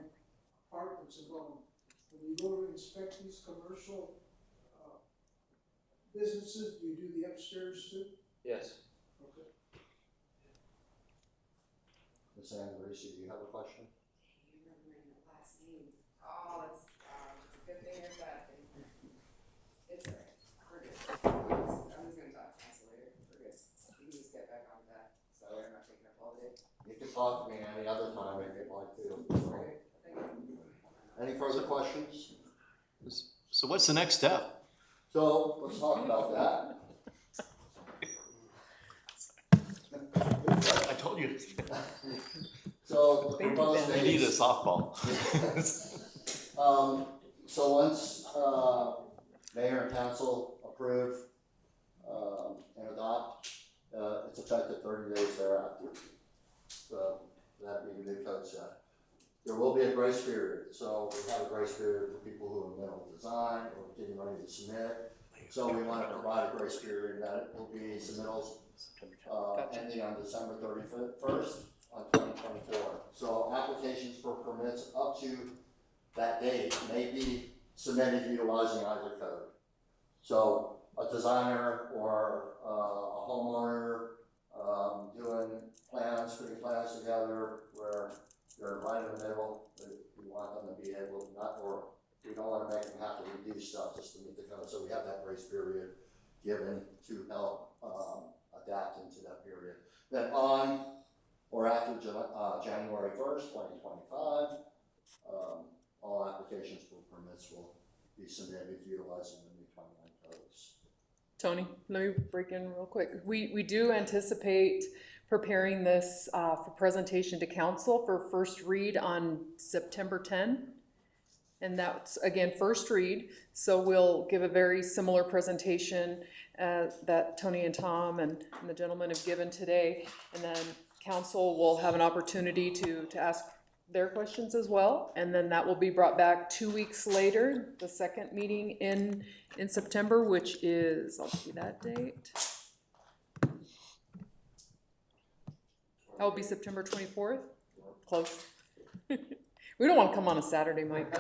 apartments and all. When you go to inspect these commercial businesses, do you do the upstairs too? Yes. Okay. Ms. Andresi, do you have a question? You remember my last name. Oh, it's a good thing or a bad thing. It's alright. We're good. I'm just gonna talk to council later. We're good. We can just get back on that. So we're not taking up all day. You can talk to me any other time if you'd like to. Okay, thank you. Any further questions? So what's the next step? So let's talk about that. I told you. So the proposed I need a dates. softball. So once, mayor and council approve, and adopt, it's effective 30 days thereafter. So that'd be the new code set. There will be a grace period, so we have a grace period for people who are in the middle of design or getting ready to submit. So we want to provide a grace period that will be submittals, ending on December 31st on 2024. So applications for permits up to that date may be submitted utilizing either code. So a designer or a homeowner doing plans, putting plans together where they're right in the middle, we want them to be able to not, or we don't want to make them have to redo stuff just to meet the code. So we have that grace period given to help adapt into that period. Then on or after January 1st, 2025, all applications for permits will be submitted utilizing the new 21 codes. Tony, let me break in real quick. We do anticipate preparing this for presentation to council for first read on September 10. And that's, again, first read. So we'll give a very similar presentation that Tony and Tom and the gentlemen have given today. And then council will have an opportunity to ask their questions as well. And then that will be brought back 2 weeks later, the second meeting in September, which is, I'll give you that date. That will be September 24th. Close. We don't want to come on a Saturday, Mike.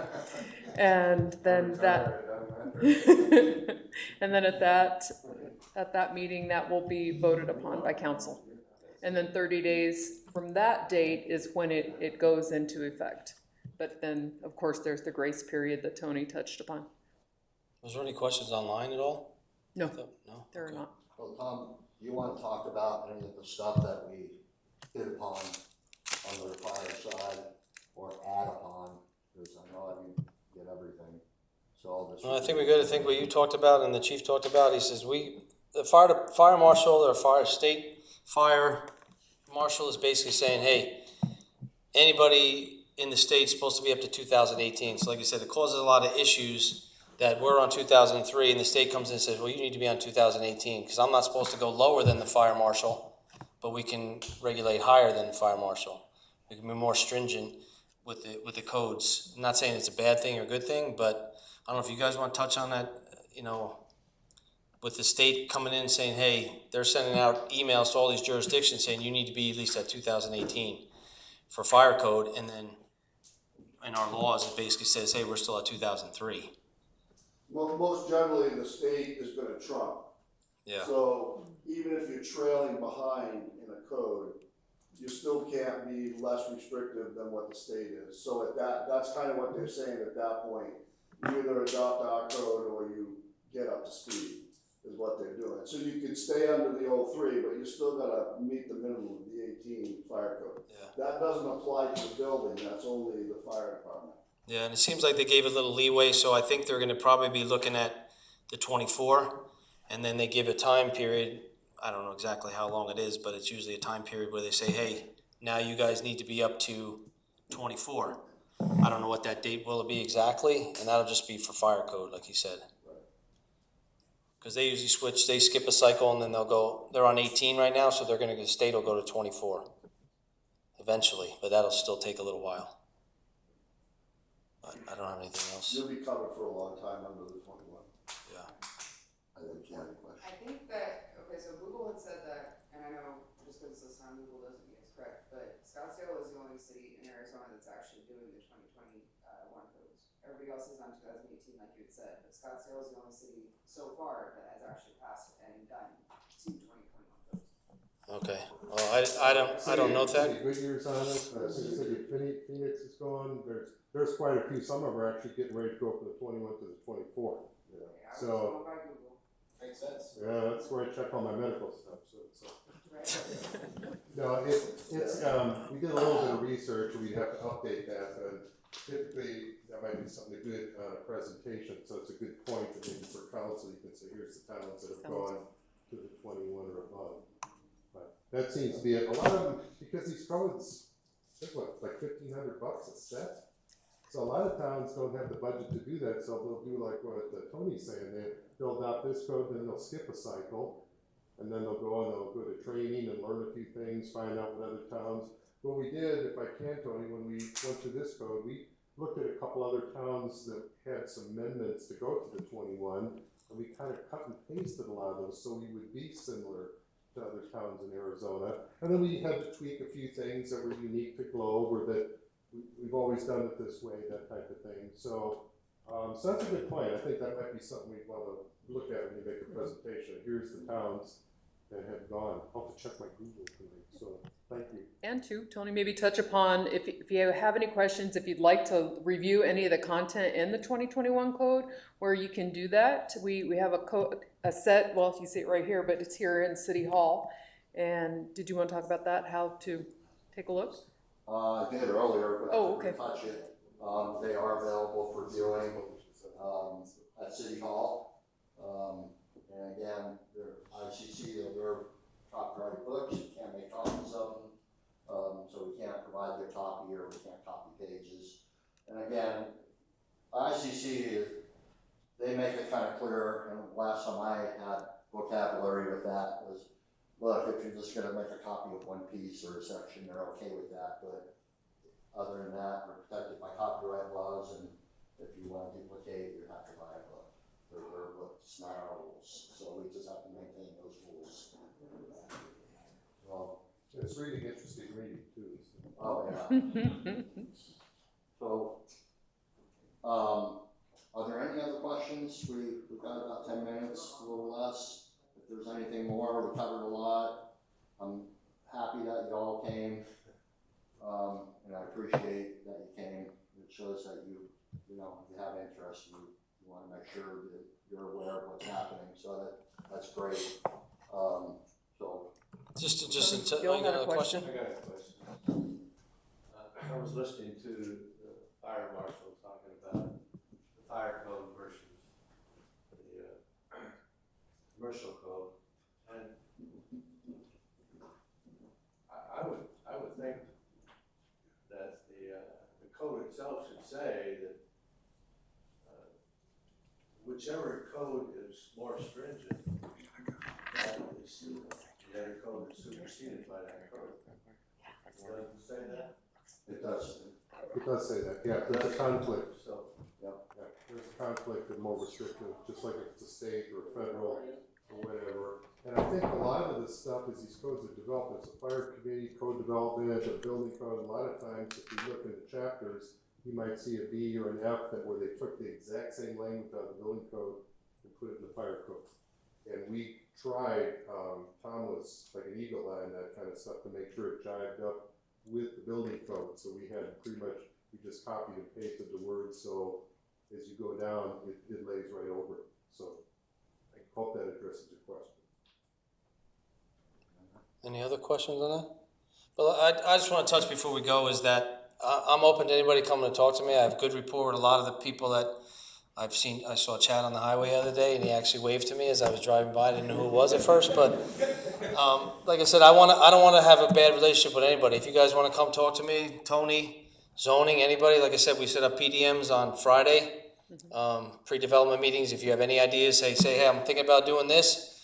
And then that, and then at that meeting, that will be voted upon by council. And then 30 days from that date is when it goes into effect. But then, of course, there's the grace period that Tony touched upon. Was there any questions online at all? No, No? there are Okay. not. Well, Tom, do you want to talk about any of the stuff that we hit upon on the fire side or add upon? Because I know I didn't get everything, so all this. Well, I think we're good. I think what you talked about and the chief talked about, he says, the fire marshal or state fire marshal is basically saying, hey, anybody in the state's supposed to be up to 2018. So like I said, it causes a lot of issues that we're on 2003 and the state comes in and says, well, you need to be on 2018 because I'm not supposed to go lower than the fire marshal, but we can regulate higher than the fire marshal. We can be more stringent with the codes. I'm not saying it's a bad thing or a good thing, but I don't know if you guys want to touch on that, with the state coming in saying, hey, they're sending out emails to all these jurisdictions saying you need to be at least at 2018 for fire code, and then in our laws, it basically says, hey, we're still at 2003. Well, most generally, the state is gonna trump. Yeah. So even if you're trailing behind in a code, you still can't be less restrictive than what the state is. So that's kind of what they're saying at that point. You either adopt our code or you get up to speed, is what they're doing. So you could stay under the 03, but you still gotta meet the minimum of the 18 fire code. Yeah. That doesn't apply to the building, that's only the fire department. Yeah, and it seems like they gave a little leeway, so I think they're gonna probably be looking at the 24, and then they give a time period. I don't know exactly how long it is, but it's usually a time period where they say, hey, now you guys need to be up to 24. I don't know what that date will be exactly, and that'll just be for fire code, like you said. Because they usually switch, they skip a cycle and then they're on 18 right now, so the state will go to 24 eventually, but that'll still take a little while. But I don't have anything else. You'll be covered for a long time under the 21. Yeah. I think you had a question. I think that, okay, so Google had said that, and I know just because this time Google doesn't mean it's correct, but Scottsdale is the only city in Arizona that's actually doing the 2021 codes. Everybody else is on 2018, like you had said, but Scottsdale is the only city so far that has actually passed and done 2021 codes. Okay, well, I don't know that. City of Goodyear's on it, City of Phoenix is going, there's quite a few, some of them are actually getting ready to go from the 21 to the 24. Yeah. Okay, I was So, going by Google. Makes sense. yeah, that's where I check all my medical stuff, so. Right. No, it's, we did a little bit of research, and we'd have to update that, and typically, that might be something good on a presentation, so it's a good point that maybe for council, you can say, here's the towns that have gone to the 21 or above. But that seems to be it. A lot of them, because these codes, they're what, like $1,500 a set? So a lot of towns don't have the budget to do that, so they'll do like what Tony's saying, they'll adopt this code, then they'll skip a cycle, and then they'll go to training and learn a few things, find out what other towns. What we did, if I can, Tony, when we went to this code, we looked at a couple other towns that had some amendments to go to the 21, and we kind of cut and pasted a lot of those so we would be similar to other towns in Arizona. And then we had to tweak a few things that were unique to Globe, or that we've always done it this way, that type of thing. So, so that's a good point. I think that might be something we'd want to look at when you make a presentation. Here's the towns that have gone. I'll have to check my Google tonight, so thank you. And two, Tony, maybe touch upon, if you have any questions, if you'd like to review any of the content in the 2021 code, where you can do that. We have a set, well, you see it right here, but it's here in City Hall. And did you want to talk about that, how to take a look? I did earlier, but Oh, I didn't touch it. They are available for viewing at City Hall. And again, they're ICC, they're copyright books, you can't make copies of them. So we can't provide their copy, or we can't copy pages. And again, ICC, they make it kind of clear, and last time I had vocabulary with that was, look, if you're just gonna make a copy of one piece or a section, they're okay with that, but other than that, we're protected by copyright laws, and if you want to duplicate, you have to buy a book. They're their books, not our rules, so we just have to maintain those rules. Well, It's really interesting reading too. oh yeah. So, are there any other questions? We've got about 10 minutes, a little less. If there's anything more, we covered a lot. I'm happy that you all came, and I appreciate that you came. It shows that you have interest. You want to make sure that you're aware of what's happening. So that's great. So, Gil had a question. I got a question. I was listening to the fire marshal talking about the fire code versus the commercial code, and I would think that the code itself should say that whichever code is more stringent, that is, the other code is superseded by that code. Does it say that? it does. It does say that, yeah, there's a conflict. So, Yeah, there's a conflict of more restrictive, just like if it's a state or federal or whatever. And I think a lot of this stuff is these codes are developed, it's a fire committee, code development, a building code. A lot of times, if you look in the chapters, you might see a B or an F that where they took the exact same language out of the building code and put it in the fire code. And we tried, Tom was like an eagle eye on that kind of stuff to make sure it jived up with the building code. So we had pretty much, we just copied and pasted the words, so as you go down, it lays right over it. So I hope that addresses your question. Any other questions on that? Well, I just want to touch before we go is that I'm open to anybody coming to talk to me. I have good rapport with a lot of the people that I've seen. I saw Chad on the highway the other day, and he actually waved to me as I was driving by. I didn't know who it was at first, but like I said, I don't want to have a bad relationship with anybody. If you guys want to come talk to me, Tony, zoning, anybody, like I said, we set up PDMs on Friday, pre-development meetings. If you have any ideas, say, hey, I'm thinking about doing this.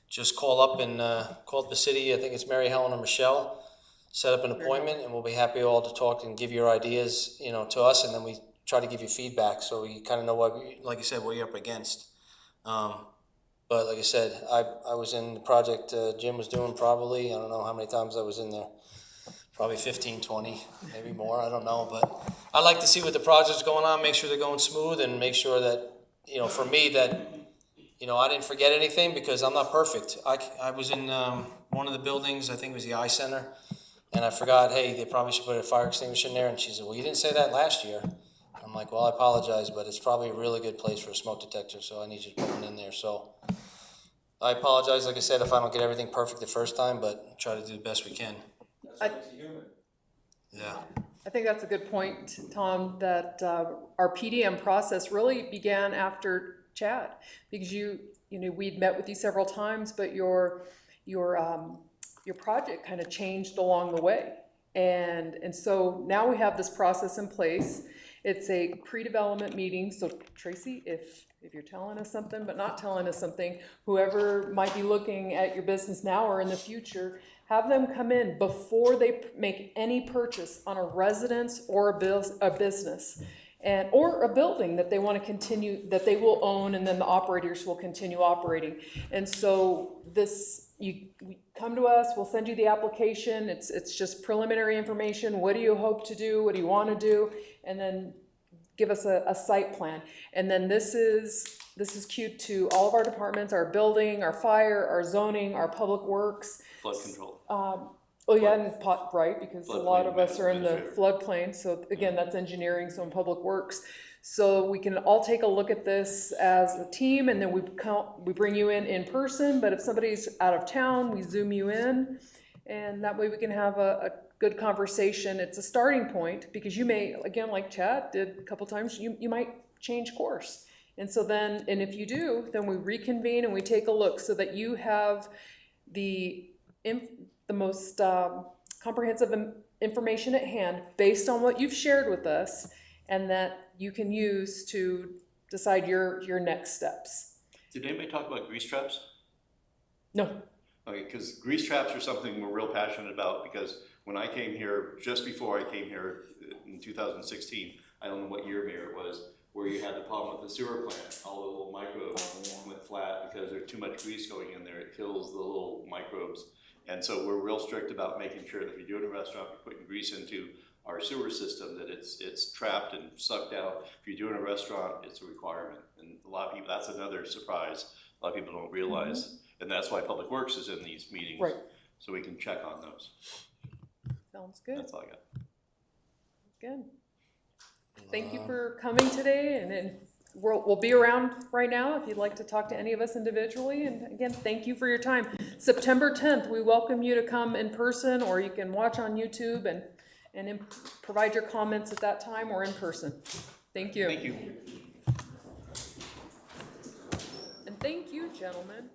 Just call up the city. I think it's Mary Helen or Michelle. Set up an appointment, and we'll be happy all to talk and give your ideas, to us, and then we try to give you feedback so you kind of know what, like you said, what you're up against. But like I said, I was in the project Jim was doing probably, I don't know how many times I was in there, probably 15, 20, maybe more, I don't know. But I like to see what the project's going on, make sure they're going smooth, and make sure that, for me that, I didn't forget anything because I'm not perfect. I was in one of the buildings, I think it was the eye center, and I forgot, hey, they probably should put a fire extinguisher in there. And she said, well, you didn't say that last year. I'm like, well, I apologize, but it's probably a really good place for a smoke detector, so I need you to put one in there. So I apologize, like I said, if I don't get everything perfect the first time, but try to do the best we can. That's what makes you human. Yeah. I think that's a good point, Tom, that our PDM process really began after Chad, because we'd met with you several times, but your project kind of changed along the way. And so now we have this process in place. It's a pre-development meeting. So Tracy, if you're telling us something but not telling us something, whoever might be looking at your business now or in the future, have them come in before they make any purchase on a residence or a business. Or a building that they want to continue, that they will own, and then the operators will continue operating. And so we come to us, we'll send you the application. It's just preliminary information. What do you hope to do? What do you want to do? And then give us a site plan. And then this is queued to all of our departments: our building, our fire, our zoning, our public works. Flood control. Right, because a lot of us are in the floodplain, so again, that's engineering, so in public works. So we can all take a look at this as a team, and then we bring you in person, but if somebody's out of town, we Zoom you in, and that way we can have a good conversation. It's a starting point, because you may, again, like Chad did a couple times, you might change course. And so then, and if you do, then we reconvene and we take a look so that you have the most comprehensive information at hand based on what you've shared with us, and that you can use to decide your next steps. Did anybody talk about grease traps? No. Okay, because grease traps are something we're real passionate about, because when I came here, just before I came here in 2016, I don't know what year Mayor it was, where you had the problem with the sewer plant. All the little microbes went flat because there's too much grease going in there. It kills the little microbes. And so we're real strict about making sure that if you're doing a restaurant, you're putting grease into our sewer system, that it's trapped and sucked out. If you're doing a restaurant, it's a requirement. And a lot of people, that's another surprise. A lot of people don't realize. Mm-hmm. And that's why Public Works is in these meetings. Right. So we can check on those. Sounds good. That's all I got. Good. Thank you for coming today, and we'll be around right now if you'd like to talk to any of us individually. And again, thank you for your time. September 10th, we welcome you to come in person, or you can watch on YouTube and provide your comments at that time or in person. Thank you. Thank you. And thank you, gentlemen.